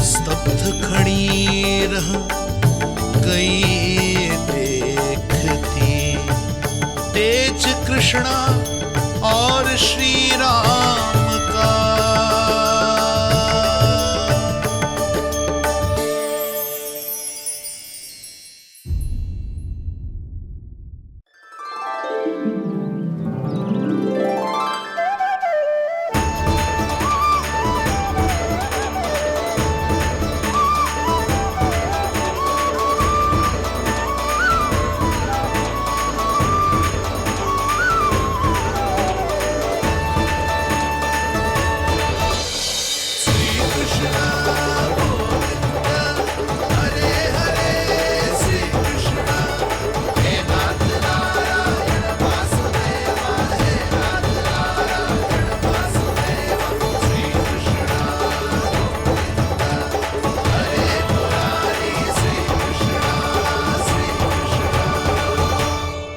स्तब्ध खड़ी रह गई देखती तेज कृष्णा और श्री राम का।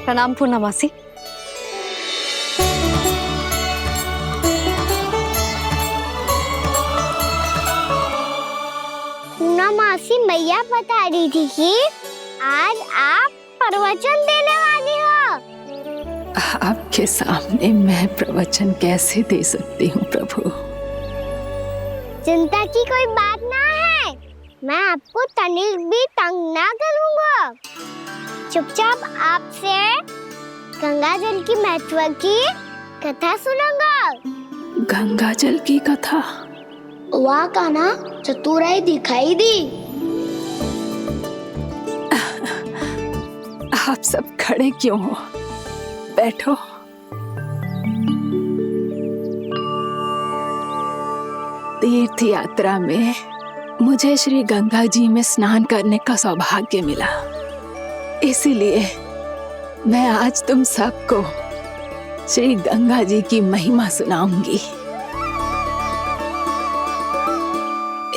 प्रणाम पूर्णमासी। पूर्णमासी मैया बता रही थी कि आज आप प्रवचन देने वाली हो। आपके सामने मैं प्रवचन कैसे दे सकती हूँ प्रभु? चिंता की कोई बात ना है, मैं आपको तनिक भी तंग ना करूँगा। चुपचाप आपसे गंगा जल की महत्व की कथा सुनूंगा। गंगा जल की कथा? वाह कान्हा, चतुराई दिखाई दी। आप सब खड़े क्यों हो? बैठो। तीर्थ यात्रा में मुझे श्री गंगा जी में स्नान करने का सौभाग्य मिला, इसीलिए मैं आज तुम सबको श्री गंगा जी की महिमा सुनाऊंगी।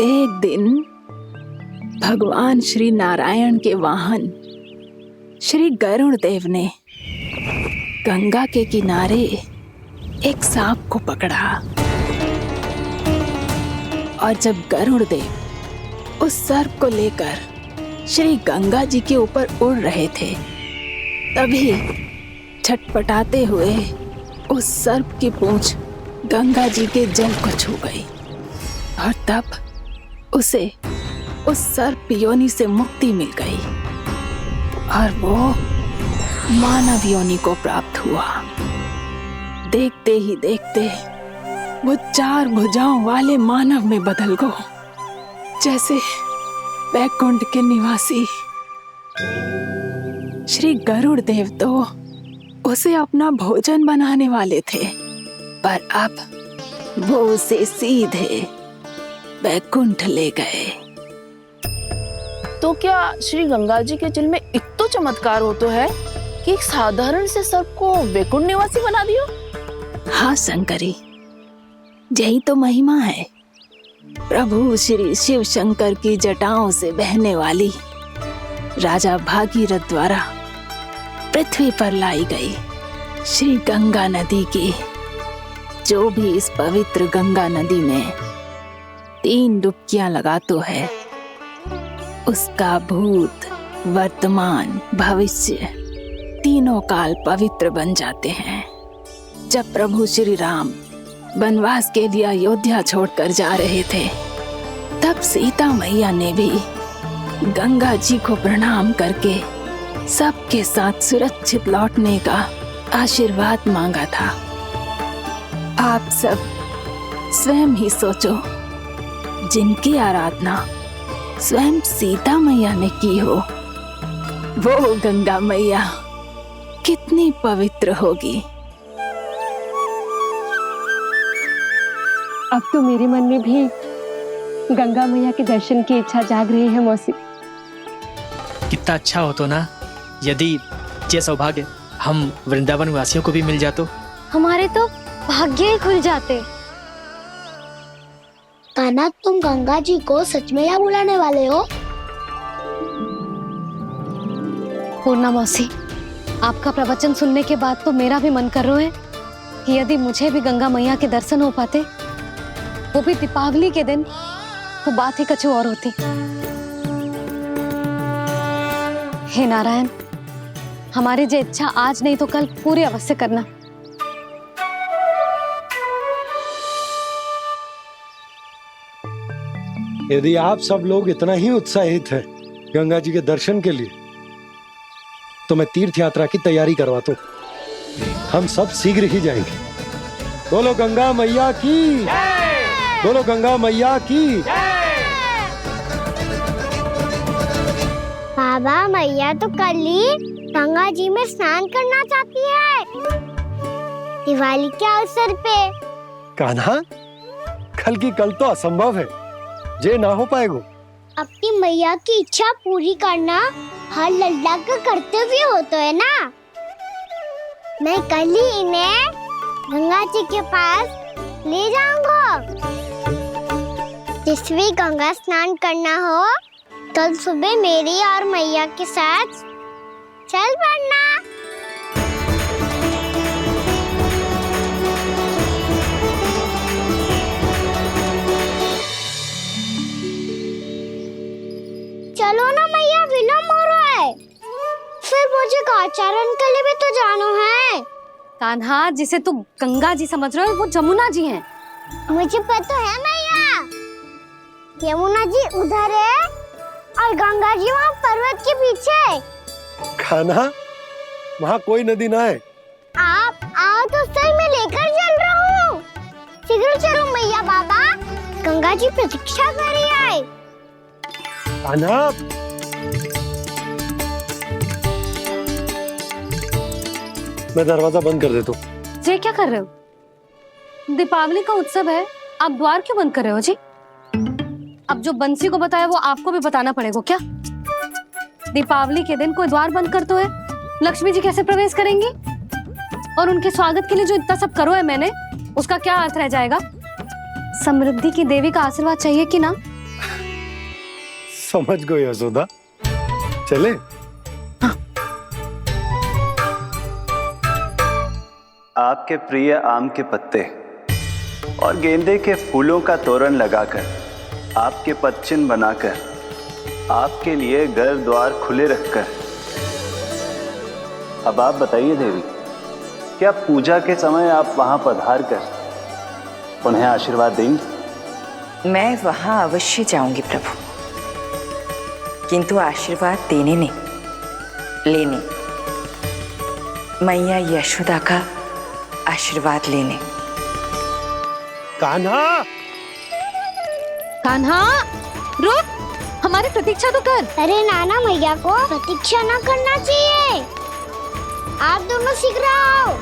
एक दिन भगवान श्री नारायण के वाहन श्री गरुड़ देव ने गंगा के किनारे एक सांप को पकड़ा, और जब गरुड़ देव उस सर्प को लेकर श्री गंगा जी के ऊपर उड़ रहे थे, तभी छटपटाते हुए उस सर्प की पूंछ गंगा जी के जल को छू गई, और तब उसे उस सर्प योनि से मुक्ति मिल गई और वो मानव योनि को प्राप्त हुआ। देखते ही देखते वो 4 भुजाओं वाले मानव में बदल गो, जैसे बैकुंठ के निवासी। श्री गरुड़ देव तो उसे अपना भोजन बनाने वाले थे, पर अब वो उसे सीधे बैकुंठ ले गए। तो क्या श्री गंगा जी के जल में इतना चमत्कार हो तो है कि एक साधारण से सर्प को वैकुंठ निवासी बना दियो? हाँ शंकरी, यही तो महिमा है। प्रभु श्री शिव शंकर की जटाओं से बहने वाली राजा भागीरथ द्वारा पृथ्वी पर लाई गई श्री गंगा नदी की, जो भी इस पवित्र गंगा नदी में 3 डुबकियां लगातो है, उसका भूत, वर्तमान, भविष्य तीनों काल पवित्र बन जाते हैं। जब प्रभु श्री राम वनवास के लिए अयोध्या छोड़कर जा रहे थे, तब सीता मैया ने भी गंगा जी को प्रणाम करके सबके साथ सुरक्षित लौटने का आशीर्वाद मांगा था। आप सब स्वयं ही सोचो, जिनकी आराधना स्वयं सीता मैया ने की हो, वो गंगा मैया कितनी पवित्र होगी। अब तो मेरे मन में भी गंगा मैया के दर्शन की इच्छा जाग रही है मौसी। कितना अच्छा हो तो ना यदि ये सौभाग्य हम वृंदावन वासियों को भी मिल जातो। हमारे तो भाग्य ही खुल जाते। कान्हा, तुम गंगा जी को सच में यहाँ बुलाने वाले हो? पूर्णा मौसी, आपका प्रवचन सुनने के बाद तो मेरा भी मन कर रहा है कि यदि मुझे भी गंगा मैया के दर्शन हो पाते, वो भी दीपावली के दिन, तो बात ही कुछ और होती। हे नारायण, हमारी जो इच्छा आज नहीं तो कल पूरी अवश्य करना। यदि आप सब लोग इतना ही उत्साहित हैं गंगा जी के दर्शन के लिए, तो मैं तीर्थ यात्रा की तैयारी करवाता हूँ। हम सब शीघ्र ही जाएंगे। बोलो गंगा मैया की, बोलो गंगा मैया की। बाबा, मैया तो कल ही गंगा जी में स्नान करना चाहती है, दिवाली के अवसर पे। कान्हा, कल की कल तो असंभव है, जे ना हो पाएगा। अपनी मैया की इच्छा पूरी करना हर लल्ला का कर्तव्य होता है ना। मैं कल ही इन्हें गंगा जी के पास ले जाऊंगा। जिस भी गंगा स्नान करना हो, कल सुबह मेरी और मैया के साथ चल पड़ना। चलो ना मैया, विलम्ब हो रहा है। फिर मुझे गौचारण के लिए भी तो जाना है। कान्हा, जिसे तू गंगा जी समझ रहे हो, वो जमुना जी हैं। मुझे पता है मैया, यमुना जी उधर है और गंगा जी वहाँ पर्वत के पीछे। कान्हा, वहाँ कोई नदी ना है। आप आओ तो सही, मैं लेकर चल रहा हूँ। शीघ्र चलो मैया। बाबा, गंगा जी प्रतीक्षा कर रही है। कान्हा, मैं दरवाजा बंद कर देता हूँ। ये क्या कर रहे हो? दीपावली का उत्सव है, आप द्वार क्यों बंद कर रहे हो जी? अब जो बंसी को बताया वो आपको भी बताना पड़ेगा क्या? दीपावली के दिन कोई द्वार बंद कर तो है, लक्ष्मी जी कैसे प्रवेश करेंगी? और उनके स्वागत के लिए जो इतना सब करो है मैंने, उसका क्या अर्थ रह जाएगा? समृद्धि की देवी का आशीर्वाद चाहिए कि ना? समझ गई यशोदा, चले। आपके प्रिय आम के पत्ते और गेंदे के फूलों का तोरण लगाकर, आपके पदचिन्ह बनाकर, आपके लिए घर द्वार खुले रखकर, अब आप बताइए देवी, क्या पूजा के समय आप वहां पधार कर उन्हें आशीर्वाद देंगी? मैं वहां अवश्य जाऊंगी प्रभु, किंतु आशीर्वाद देने नहीं, लेने, मैया यशोदा का आशीर्वाद लेने। कान्हा, कान्हा, रुक, हमारी प्रतीक्षा तो कर। अरे नाना, मैया को प्रतीक्षा न करना चाहिए। आप दोनों शीघ्र आओ।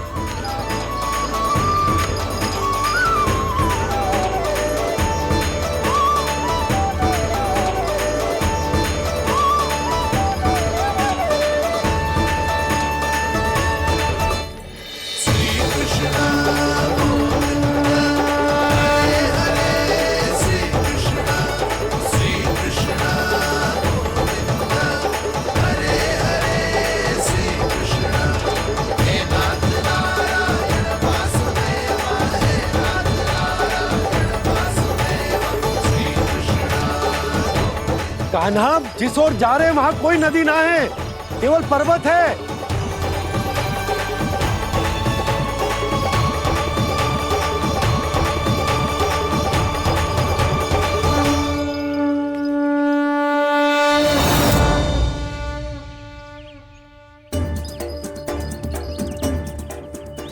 कान्हा, जिस ओर जा रहे हैं वहां कोई नदी ना है, केवल पर्वत है।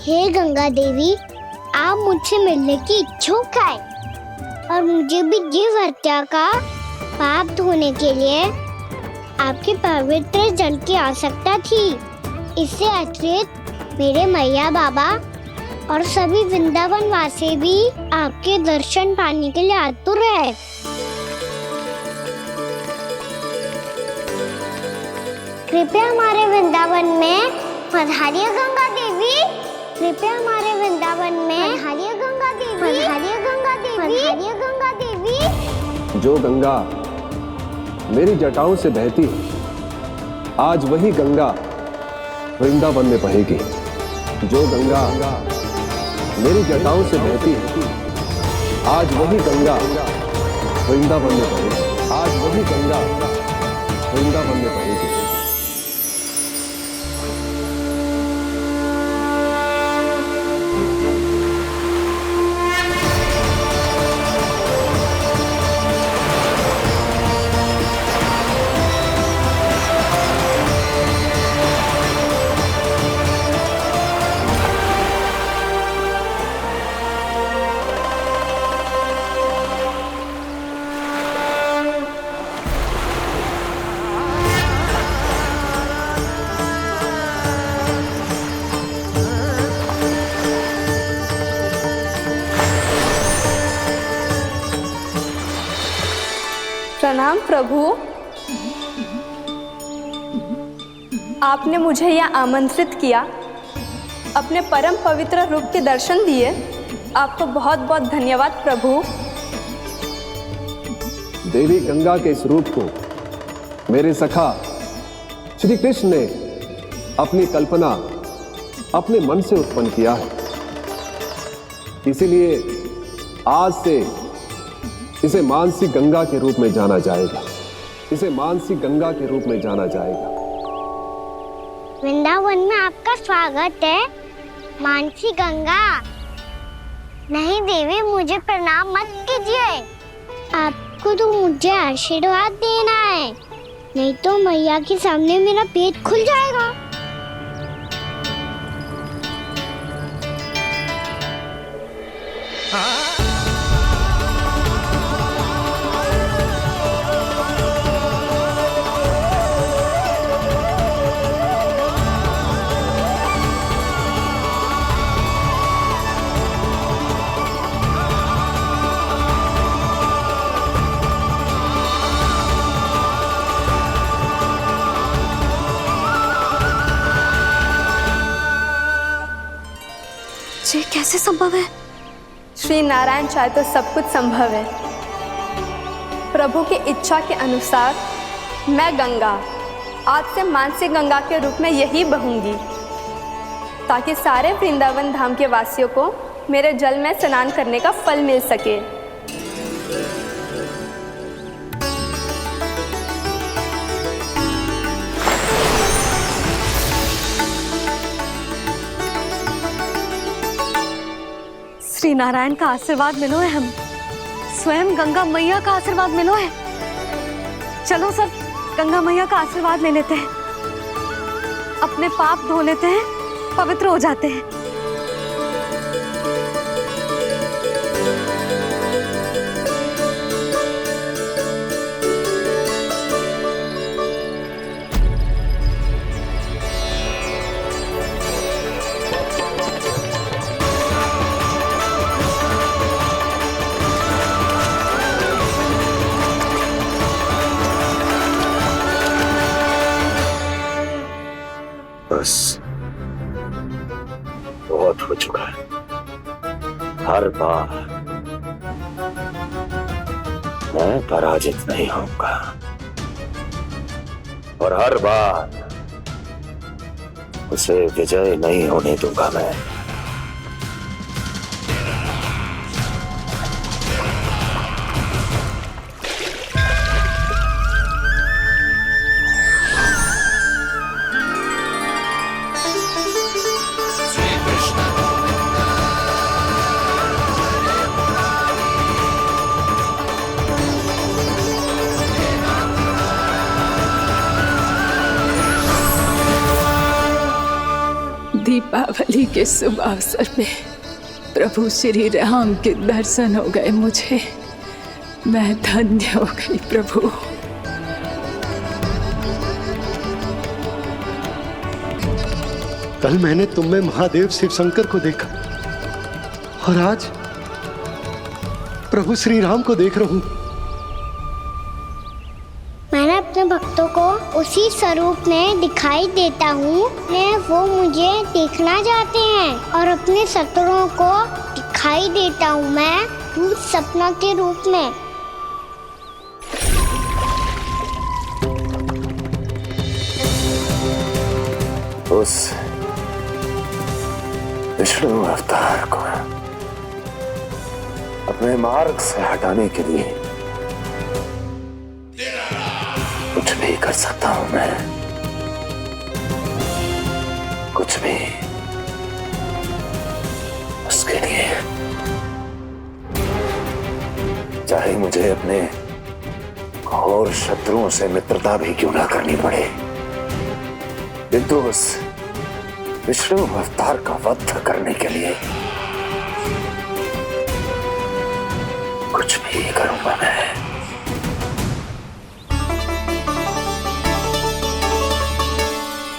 हे गंगा देवी, आप मुझसे मिलने की इच्छुक है और मुझे भी जीव हत्या का पाप धोने के लिए आपके पवित्र जल की आवश्यकता थी। इससे अतिरिक्त मेरे मैया बाबा और सभी वृंदावन वासी भी आपके दर्शन पाने के लिए आतुर है। कृपया हमारे वृंदावन में पधारिए गंगा देवी। कृपया हमारे वृंदावन में पधारिए गंगा देवी। पधारिए गंगा देवी। पधारिए गंगा देवी। जो गंगा मेरी जटाओं से बहती है, आज वही गंगा वृंदावन में बहेगी। जो गंगा मेरी जटाओं से बहती है, आज वही गंगा वृंदावन में बहेगी। आज वही गंगा वृंदावन में बहेगी। प्रणाम प्रभु। आपने मुझे यहाँ आमंत्रित किया, अपने परम पवित्र रूप के दर्शन दिए। आपको बहुत बहुत धन्यवाद प्रभु। देवी गंगा के इस रूप को मेरे सखा श्री कृष्ण ने अपनी कल्पना अपने मन से उत्पन्न किया है। इसीलिए आज से इसे मानसी गंगा के रूप में जाना जाएगा। इसे मानसी गंगा के रूप में जाना जाएगा। वृंदावन में आपका स्वागत है मानसी गंगा। नहीं देवी, मुझे प्रणाम मत कीजिए। आपको तो मुझे आशीर्वाद देना है, नहीं तो मैया के सामने मेरा पेट खुल जाएगा। ये कैसे संभव है? श्री नारायण चाहे तो सब कुछ संभव है। प्रभु की इच्छा के अनुसार मैं गंगा आज से मानसी गंगा के रूप में यही बहूंगी, ताकि सारे वृंदावन धाम के वासियों को मेरे जल में स्नान करने का फल मिल सके। श्री नारायण का आशीर्वाद मिलो है, हम स्वयं गंगा मैया का आशीर्वाद मिलो है। चलो सब गंगा मैया का आशीर्वाद ले लेते हैं, अपने पाप धो लेते हैं, पवित्र हो जाते हैं। बस बहुत हो चुका है। हर बार मैं पराजित नहीं होऊंगा और हर बार उसे विजय नहीं होने दूंगा मैं। दीपावली के शुभ अवसर पे प्रभु श्री राम के दर्शन हो गए मुझे। मैं धन्य हो गई प्रभु। कल मैंने तुम में महादेव शिव शंकर को देखा और आज प्रभु श्री राम को देख रहा हूं। मैंने अपने भक्तों को उसी स्वरूप में दिखाई देता हूँ वो मुझे देखना चाहते हैं और अपने शत्रुओं को दिखाई देता हूँ मैं भूत सपना के रूप में। उस विष्णु अवतार को अपने मार्ग से हटाने के लिए कुछ भी कर सकता हूं मैं, कुछ भी। उसके लिए चाहे मुझे अपने घोर शत्रुओं से मित्रता भी क्यों ना करनी पड़े, किंतु उस विष्णु अवतार का वध करने के लिए कुछ भी करूंगा मैं।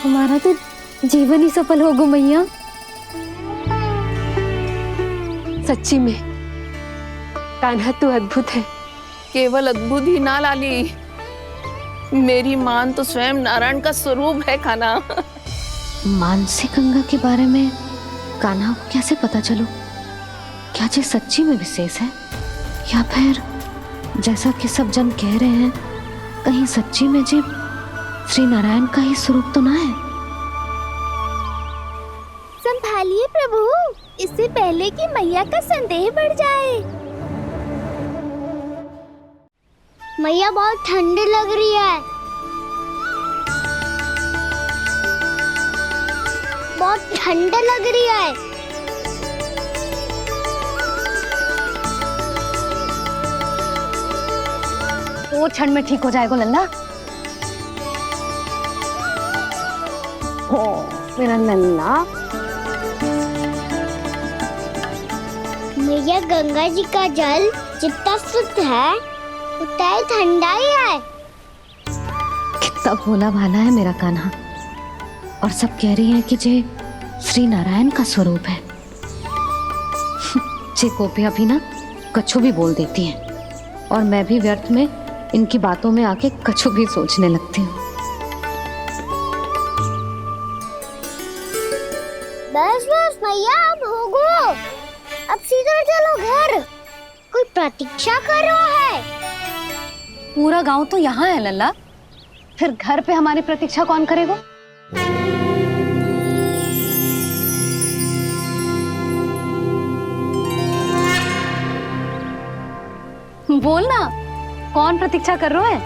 हमारा तो जीवन ही सफल हो गो मैया। सच्ची में कान्हा तू अद्भुत है। केवल अद्भुत ही ना लाली, मेरी मान तो स्वयं नारायण का स्वरूप है कान्हा। मानसी गंगा के बारे में कान्हा को कैसे पता चलो? क्या ये सच्ची में विशेष है या फिर जैसा कि सब जन कह रहे हैं कहीं सच्ची में जी श्री नारायण का ही स्वरूप तो ना है? संभालिए प्रभु, इससे पहले कि मैया का संदेह बढ़ जाए। मैया बहुत ठंडी लग रही है, बहुत ठंडा लग रही है। वो क्षण में ठीक हो जाएगा लल्ला। ओ मेरा लल्ला। मैया गंगा जी का जल जितना शुद्ध है उतना ही ठंडा ही है। कितना भोला भाला है मेरा कान्हा। और सब कह रही हैं कि जे श्री नारायण का स्वरूप है। जे गोपियां भी ना कछु भी बोल देती हैं और मैं भी व्यर्थ में इनकी बातों में आके कछु भी सोचने लगती हूँ। बस बस मैया, अब होगो, अब सीधा चलो घर। कोई प्रतीक्षा कर रहा है। पूरा गांव तो यहाँ है लल्ला, फिर घर पे हमारी प्रतीक्षा कौन करेगा? बोल ना, कौन प्रतीक्षा कर रहा है?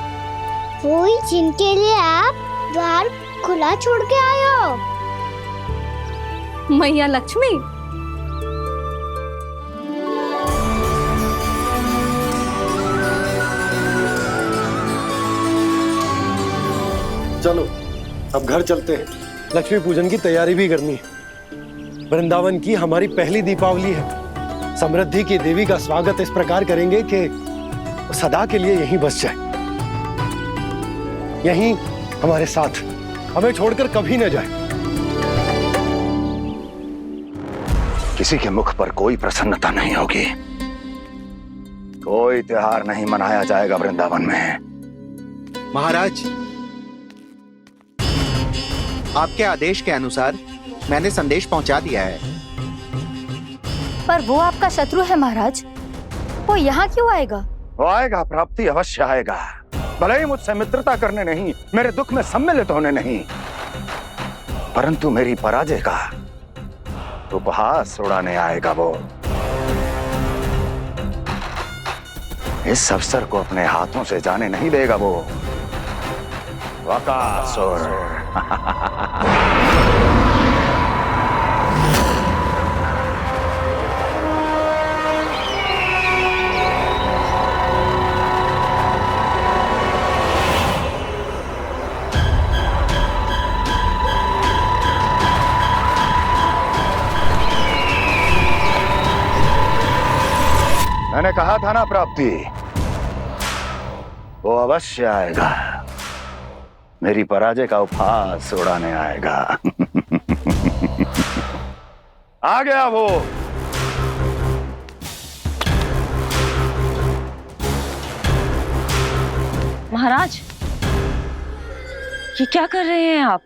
वही जिनके लिए आप द्वार खुला छोड़ के आए हो। मैया लक्ष्मी। चलो अब घर चलते हैं, लक्ष्मी पूजन की तैयारी भी करनी है। वृंदावन की हमारी पहली दीपावली है। समृद्धि की देवी का स्वागत इस प्रकार करेंगे कि सदा के लिए यहीं बस जाए, यहीं हमारे साथ, हमें छोड़कर कभी न जाए। किसी के मुख पर कोई प्रसन्नता नहीं होगी, कोई त्योहार नहीं मनाया जाएगा वृंदावन में। महाराज, आपके आदेश के अनुसार मैंने संदेश पहुंचा दिया है। पर वो आपका शत्रु है महाराज, वो यहाँ क्यों आएगा? वो आएगा, प्राप्ति अवश्य आएगा। भले ही मुझसे मित्रता करने नहीं, मेरे दुख में सम्मिलित होने नहीं, परंतु मेरी पराजय का उपहास उड़ाने आएगा वो। इस अवसर को अपने हाथों से जाने नहीं देगा वो। वकासुर। मैंने कहा था ना प्राप्ति, वो अवश्य आएगा, मेरी पराजय का उपहास उड़ाने आएगा। आ गया वो। महाराज, ये क्या कर रहे हैं आप?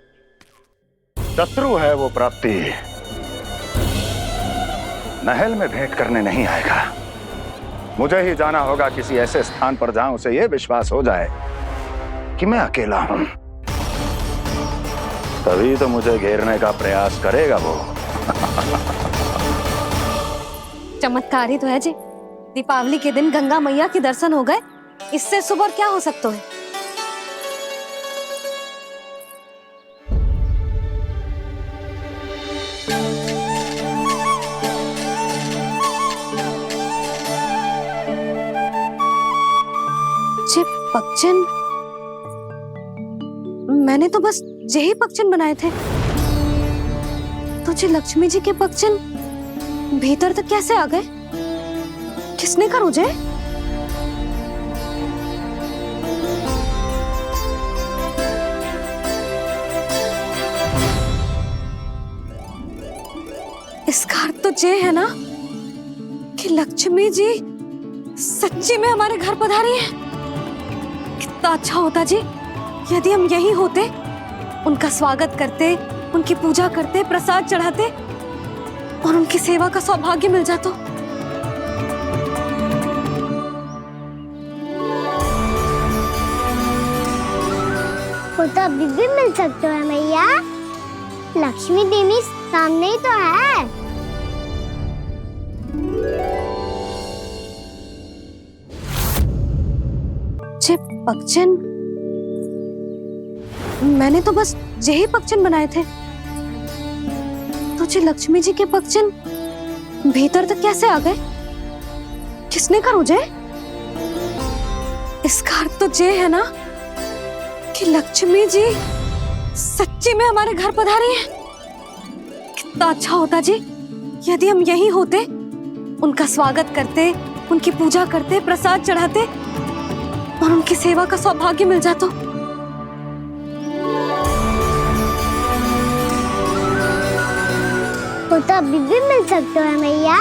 शत्रु है वो प्राप्ति, महल में भेंट करने नहीं आएगा। मुझे ही जाना होगा किसी ऐसे स्थान पर जहां उसे यह विश्वास हो जाए कि मैं अकेला हूं, तभी तो मुझे घेरने का प्रयास करेगा वो। चमत्कारी तो है जी, दीपावली के दिन गंगा मैया के दर्शन हो गए, इससे शुभ और क्या हो सकता है। जे पक्षन, मैंने तो बस यही पक्षन बनाए थे, तो जे लक्ष्मी जी के पक्षन भीतर तक कैसे आ गए? किसने कर मुझे? इसका अर्थ तो ये है ना कि लक्ष्मी जी सच्ची में हमारे घर पधारी है। कितना अच्छा होता जी यदि हम यहीं होते, उनका स्वागत करते, उनकी पूजा करते, प्रसाद चढ़ाते और उनकी सेवा का सौभाग्य मिल जाता। वो तो अभी भी मिल सकते है मैया, लक्ष्मी देवी सामने ही तो है। जे पक्षन, मैंने तो बस यही पक्षन बनाए थे, तो जे लक्ष्मी जी के पक्षन भीतर तक कैसे आ गए? किसने कर मुझे? इसका अर्थ तो ये है ना कि लक्ष्मी जी सच्ची में हमारे घर पधारी है। कितना अच्छा होता जी यदि हम यहीं होते, उनका स्वागत करते, उनकी पूजा करते, प्रसाद चढ़ाते और उनकी सेवा का सौभाग्य मिल जाता। वो तो अभी भी मिल सकते है मैया,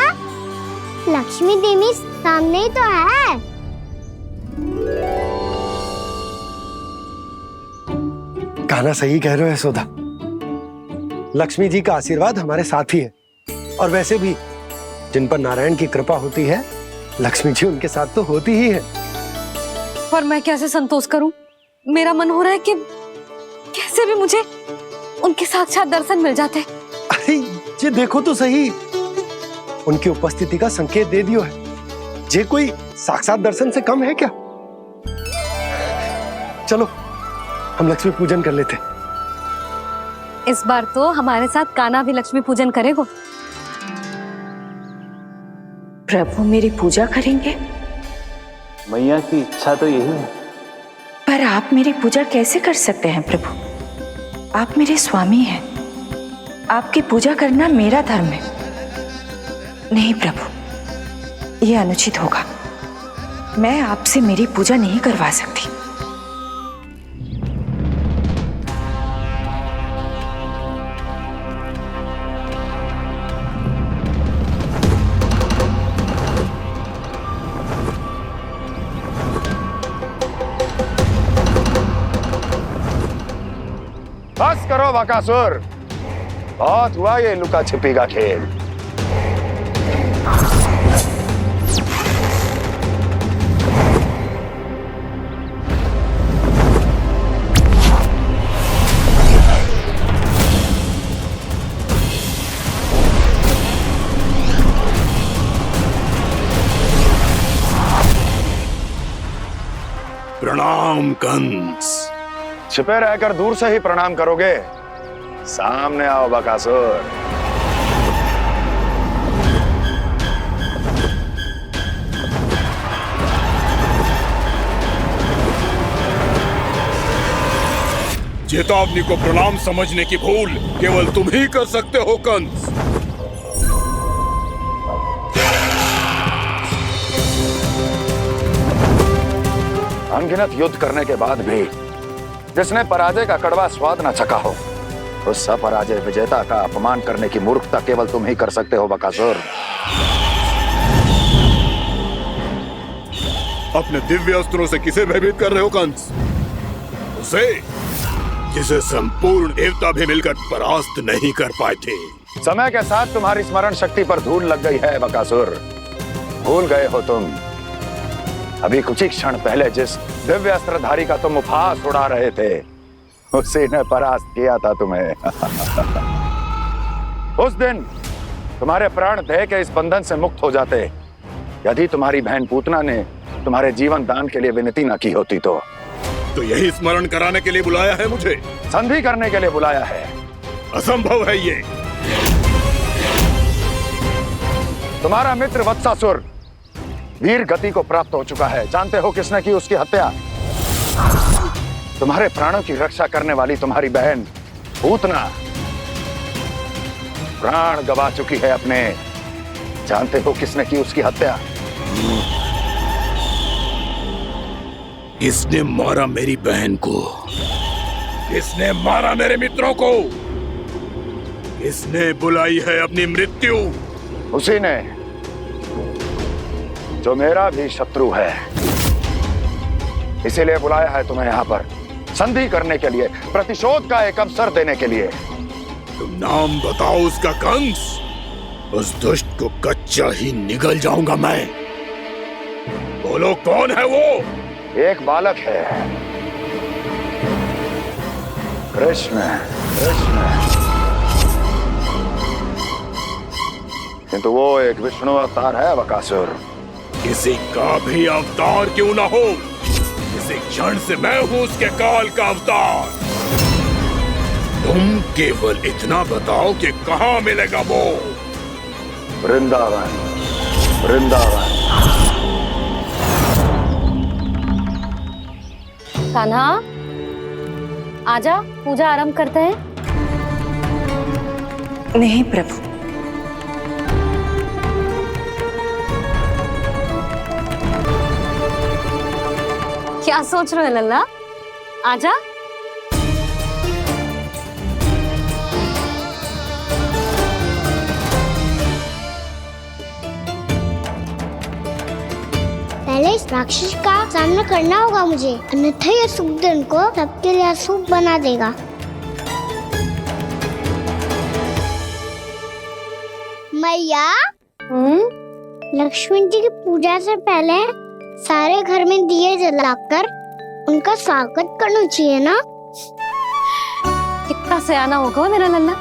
लक्ष्मी देवी सामने ही तो है। कान्हा सही कह रहे हो यशोदा, लक्ष्मी जी का आशीर्वाद हमारे साथ ही है, और वैसे भी जिन पर नारायण की कृपा होती है, लक्ष्मी जी उनके साथ तो होती ही है। पर मैं कैसे संतोष करूं? मेरा मन हो रहा है कि कैसे भी मुझे उनके साक्षात दर्शन मिल जाते। अरे ये देखो तो सही, उनकी उपस्थिति का संकेत दे दियो है। ये कोई साक्षात दर्शन से कम है क्या? चलो हम लक्ष्मी पूजन कर लेते। इस बार तो हमारे साथ कान्हा भी लक्ष्मी पूजन करेगा। प्रभु मेरी पूजा करेंगे? मैया की इच्छा तो यही है। पर आप मेरी पूजा कैसे कर सकते हैं प्रभु? आप मेरे स्वामी हैं, आपकी पूजा करना मेरा धर्म है। नहीं प्रभु, यह अनुचित होगा। मैं आपसे मेरी पूजा नहीं करवा सकती। बस करो बकासुर, बहुत हुआ ये लुका छिपी का खेल। प्रणाम कंस। छिपे रहकर दूर से ही प्रणाम करोगे? सामने आओ बकासुर। चेतावनी को प्रणाम समझने की भूल केवल तुम ही कर सकते हो कंस। अनगिनत युद्ध करने के बाद भी जिसने पराजय का कड़वा स्वाद न चखा हो, उस अपराजय विजेता का अपमान करने की मूर्खता केवल तुम ही कर सकते हो बकासुर। अपने दिव्य अस्त्रों से किसे भयभीत कर रहे हो कंस? उसे जिसे संपूर्ण देवता भी मिलकर परास्त नहीं कर पाए थे। समय के साथ तुम्हारी स्मरण शक्ति पर धूल लग गई है बकासुर। भूल गए हो तुम अभी कुछ ही क्षण पहले जिस दिव्य अस्त्रधारी का तुम उपहास उड़ा रहे थे, उसी ने परास्त किया था तुम्हें। उस दिन तुम्हारे प्राण देह के इस बंधन से मुक्त हो जाते यदि तुम्हारी बहन पूतना ने तुम्हारे जीवन दान के लिए विनती न की होती तो यही स्मरण कराने के लिए बुलाया है मुझे? संधि करने के लिए बुलाया है। असंभव है ये। तुम्हारा मित्र वत्सासुर वीर गति को प्राप्त हो चुका है। जानते हो किसने की उसकी हत्या? तुम्हारे प्राणों की रक्षा करने वाली तुम्हारी बहन पूतना प्राण गवा चुकी है अपने। जानते हो किसने की उसकी हत्या? किसने मारा मेरी बहन को? किसने मारा मेरे मित्रों को? किसने बुलाई है अपनी मृत्यु? उसी ने जो मेरा भी शत्रु है। इसीलिए बुलाया है तुम्हें यहाँ पर संधि करने के लिए, प्रतिशोध का एक अवसर देने के लिए। तुम नाम बताओ उसका कंस। उस दुष्ट को कच्चा ही निगल जाऊंगा मैं। बोलो कौन है वो? एक बालक है, कृष्ण। किंतु वो एक विष्णु अवतार है बकासुर। किसी का भी अवतार क्यों ना हो, इसी क्षण से मैं हूं उसके काल का अवतार। तुम केवल इतना बताओ कि कहां मिलेगा वो? वृंदावन। वृंदावन। कान्हा, आजा, पूजा आरंभ करते हैं। नहीं प्रभु, क्या सोच रहे हो लल्ला? आजा। पहले इस राक्षस का सामना करना होगा मुझे, अन्यथा ये शुभ दिन को सबके लिए अशुभ बना देगा। मैया, लक्ष्मण जी की पूजा से पहले सारे घर में दिए जलाकर उनका स्वागत करना चाहिए ना? कितना सयाना होगा मेरा लल्ला।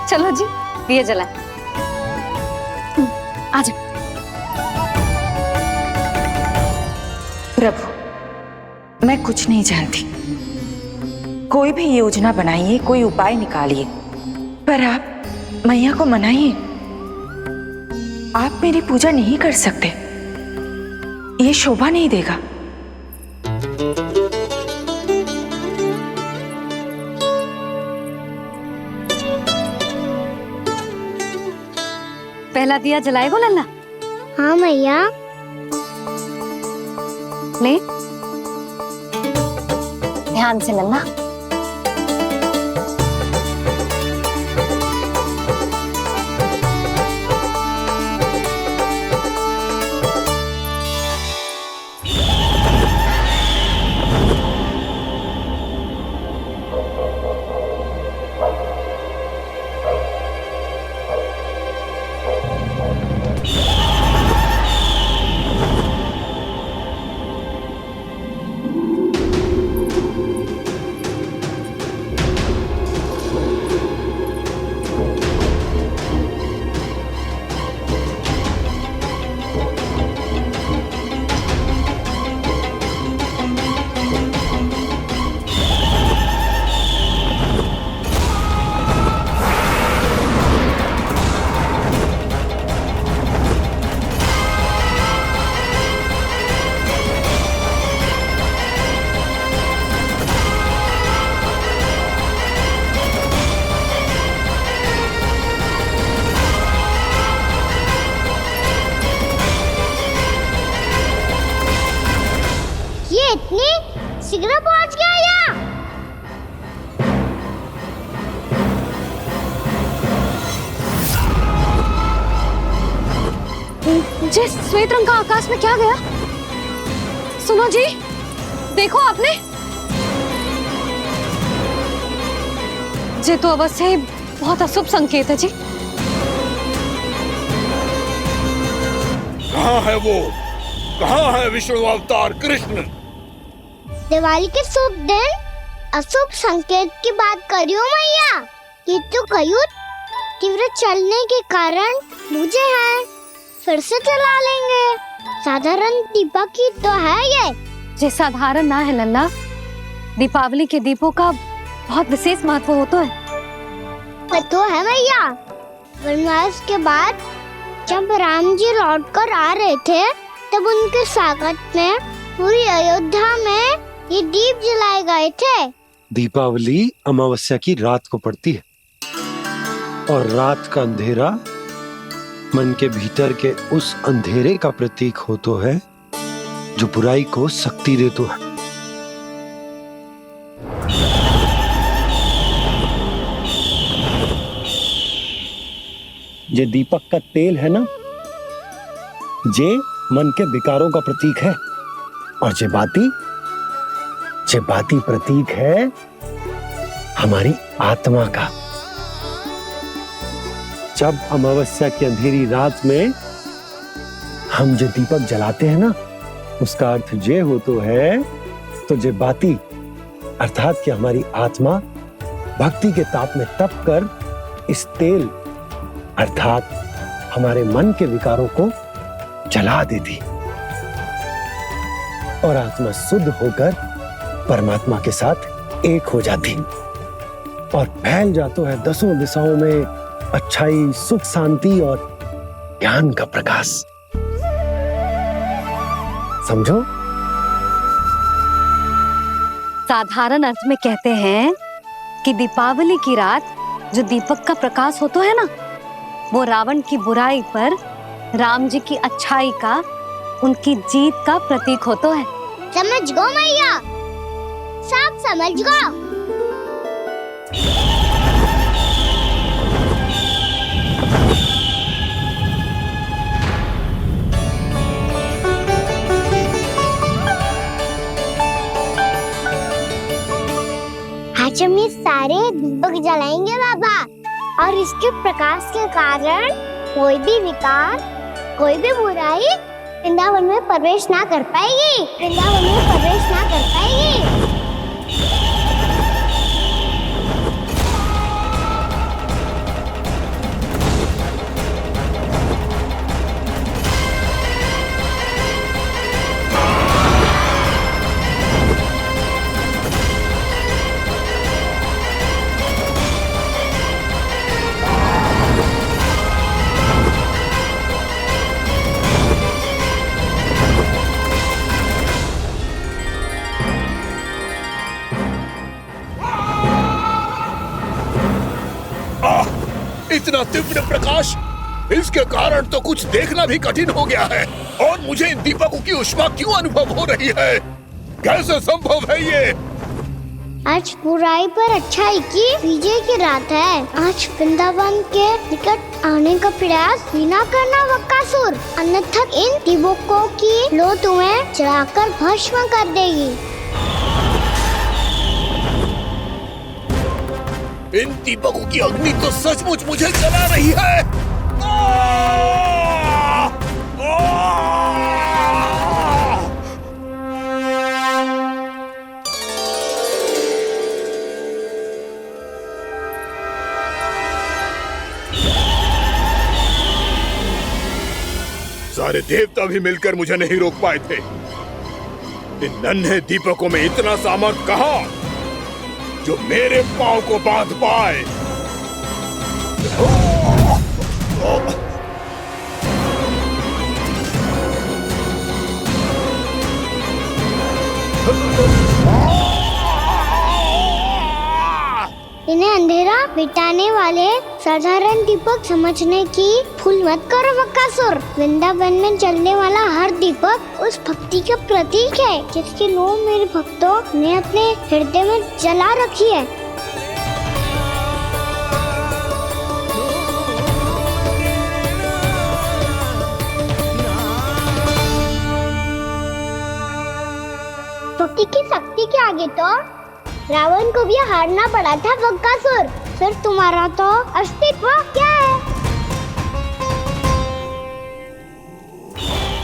चलो जी, दिए जलाए। आजा। प्रभु, मैं कुछ नहीं जानती। कोई भी योजना बनाइए, कोई उपाय निकालिए, पर आप मैया को मनाइए। आप मेरी पूजा नहीं कर सकते, ये शोभा नहीं देगा। पहला दिया जलाएगो लल्ला? हाँ मैया। ले, ध्यान से लल्ला। शीघ्र पहुंच गया यहाँ। जे श्वेत रंग का आकाश में क्या गया? सुनो जी, देखो आपने, जे तो अवश्य ही बहुत अशुभ संकेत है जी। कहाँ है वो? कहाँ है विष्णु अवतार कृष्ण? दिवाली के शुभ दिन अशुभ संकेत की बात करियो मैया। ये तो कयूँ तीव्र चलने के कारण मुझे है, फिर से चला लेंगे। साधारण दीपक ही तो है ये साधारण ना है लल्ला, दीपावली के दीपों का बहुत विशेष महत्व होता है। तो है भैया, वनवास के बाद जब राम जी लौट कर आ रहे थे तब उनके स्वागत में पूरी अयोध्या में ये दीप जलाए गए थे। दीपावली अमावस्या की रात को पड़ती है और रात का अंधेरा मन के भीतर के उस अंधेरे का प्रतीक होता है जो बुराई को शक्ति देता है। ये दीपक का तेल है ना, जे मन के विकारों का प्रतीक है, और जे बाती प्रतीक है हमारी आत्मा का। जब अमावस्या की अंधेरी रात में हम जो दीपक जलाते हैं ना, उसका अर्थ जे हो तो है, तो जे बाती अर्थात कि हमारी आत्मा भक्ति के ताप में तप कर इस तेल अर्थात हमारे मन के विकारों को जला देती और आत्मा शुद्ध होकर परमात्मा के साथ एक हो जाती और फैल जाता है दसों दिशाओं में अच्छाई, सुख, शांति और ज्ञान का प्रकाश। समझो? साधारण अर्थ में कहते हैं कि दीपावली की रात जो दीपक का प्रकाश होता है ना, वो रावण की बुराई पर राम जी की अच्छाई का, उनकी जीत का प्रतीक होता है। समझ गो मैया, सब समझ गो। आज हम ये सारे दीपक जलाएंगे बाबा, और इसके प्रकाश के कारण कोई भी विकार, कोई भी बुराई वृंदावन में प्रवेश ना कर पाएगी, वृंदावन में प्रवेश ना कर पाएगी। इतना तीव्र प्रकाश, इसके कारण तो कुछ देखना भी कठिन हो गया है। और मुझे इन दीपकों की ऊष्मा क्यों अनुभव हो रही है? कैसे संभव है ये? आज बुराई पर अच्छाई की विजय की रात है। आज वृंदावन के निकट आने का प्रयास बिना करना बकासुर, अन्यथा इन दीपकों की लो तुम्हें जलाकर भस्म कर देगी। इन दीपकों की अग्नि तो सचमुच मुझे जला रही है। सारे देवता भी मिलकर मुझे नहीं रोक पाए थे। इन नन्हे दीपकों में इतना सामर्थ कहाँ जो मेरे पांव को बांध पाए। इन्हें अंधेरा मिटाने वाले साधारण दीपक समझने की भूल मत करो बक्कासुर। वृंदावन में जलने वाला हर दीपक उस भक्ति का प्रतीक है जिसकी नौ मेरे भक्तों ने अपने हृदय में जला रखी है। भक्ति की शक्ति के आगे तो रावण को भी हारना पड़ा था बक्कासुर। फिर तुम्हारा तो अस्तित्व क्या है?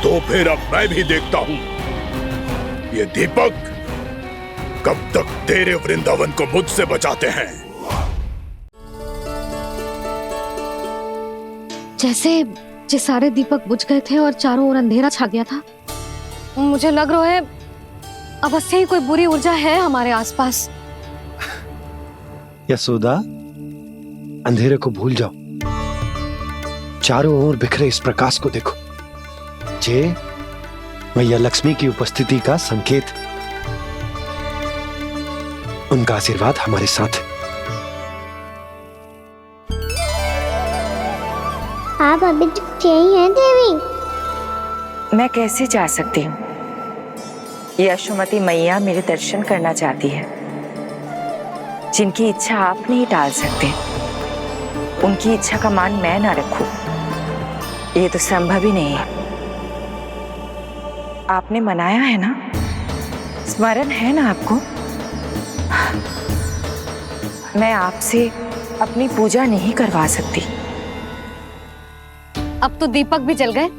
तो फिर अब मैं भी देखता हूँ ये दीपक कब तक तेरे वृंदावन को मुझसे बचाते हैं। जैसे ये सारे दीपक बुझ गए थे और चारों ओर अंधेरा छा गया था, मुझे लग रहा है अवश्य ही कोई बुरी ऊर्जा है हमारे आसपास। यशोदा, अंधेरे को भूल जाओ, चारों ओर बिखरे इस प्रकाश को देखो। जे मैया लक्ष्मी की उपस्थिति का संकेत, उनका आशीर्वाद हमारे साथ है। आप अभी तक यही हैं देवी? मैं कैसे जा सकती हूँ? यशोमती मैया मेरे दर्शन करना चाहती है। जिनकी इच्छा आप नहीं टाल सकते, उनकी इच्छा का मान मैं ना रखूं, ये तो संभव ही नहीं है। आपने मनाया है ना, स्मरण है ना आपको? मैं आपसे अपनी पूजा नहीं करवा सकती। अब तो दीपक भी जल गए,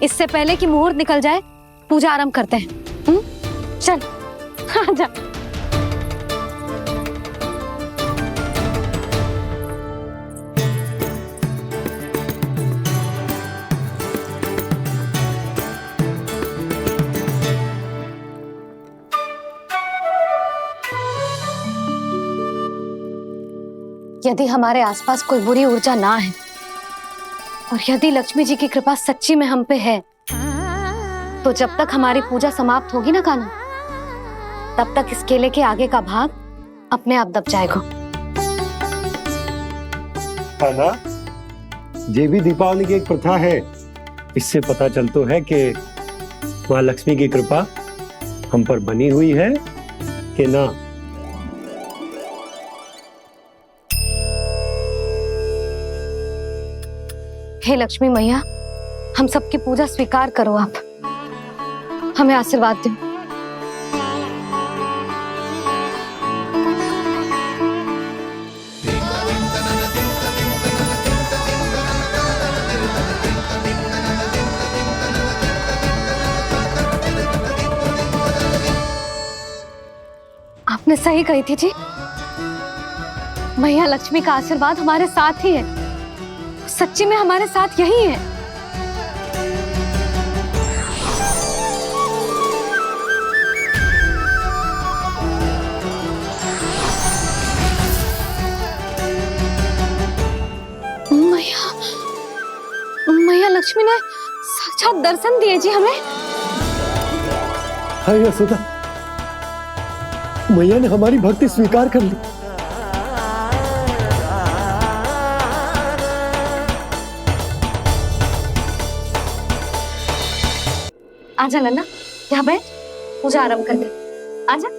इससे पहले कि मुहूर्त निकल जाए पूजा आरंभ करते हैं। चल आजा। यदि हमारे आसपास कोई बुरी ऊर्जा ना है और यदि लक्ष्मी जी की कृपा सच्ची में हम पे है, तो जब तक हमारी पूजा समाप्त होगी ना कान्हा, तब तक इस केले के आगे का भाग अपने आप दब जाएगा। कान्हा, ये भी दीपावली की एक प्रथा है। इससे पता चलता है कि माँ लक्ष्मी की कृपा हम पर बनी हुई है कि ना। हे लक्ष्मी मैया, हम सबकी पूजा स्वीकार करो, आप हमें आशीर्वाद दो। आपने सही कही थी जी, मैया लक्ष्मी का आशीर्वाद हमारे साथ ही है, सच्ची में हमारे साथ यही है। मैया लक्ष्मी ने साक्षात दर्शन दिए जी हमें। हाय यशोदा, मैया ने हमारी भक्ति स्वीकार कर ली। आजा नन्ना, यहाँ बैठ, पूजा आरंभ कर दे। आजा।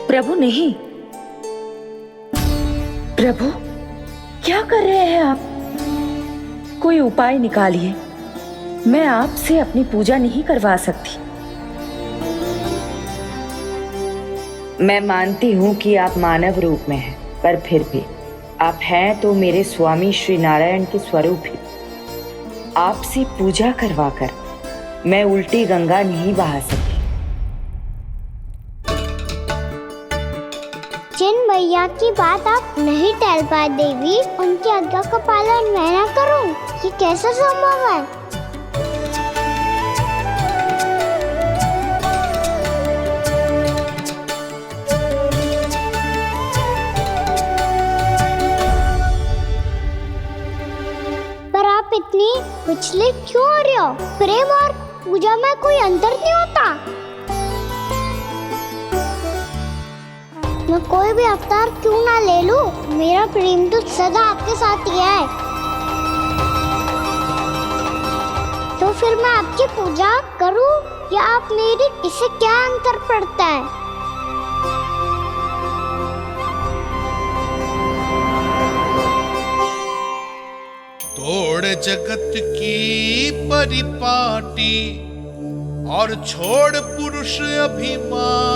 प्रभु नहीं, प्रभु क्या कर रहे हैं आप? कोई उपाय निकालिए, मैं आपसे अपनी पूजा नहीं करवा सकती। मैं मानती हूँ कि आप मानव रूप में हैं, पर फिर भी आप हैं तो मेरे स्वामी श्री नारायण के स्वरूप ही। आपसे पूजा करवाकर मैं उल्टी गंगा नहीं बहा सकती। जिन भैया की बात आप नहीं टाल पाए देवी, उनकी आज्ञा का पालन मैं ना करूं, ये कैसा संभव है? पर आप इतनी विचलित क्यों हो रहे हो? प्रेम और पूजा में कोई अंतर नहीं होता? मैं कोई भी अवतार क्यों ना ले लूं, मेरा प्रेम तो सदा आपके साथ ही है। तो फिर मैं आपकी पूजा करूं या आप मेरी, इससे क्या अंतर पड़ता है? तोड़ जगत की परिपाटी और छोड़ पुरुष अभिमान।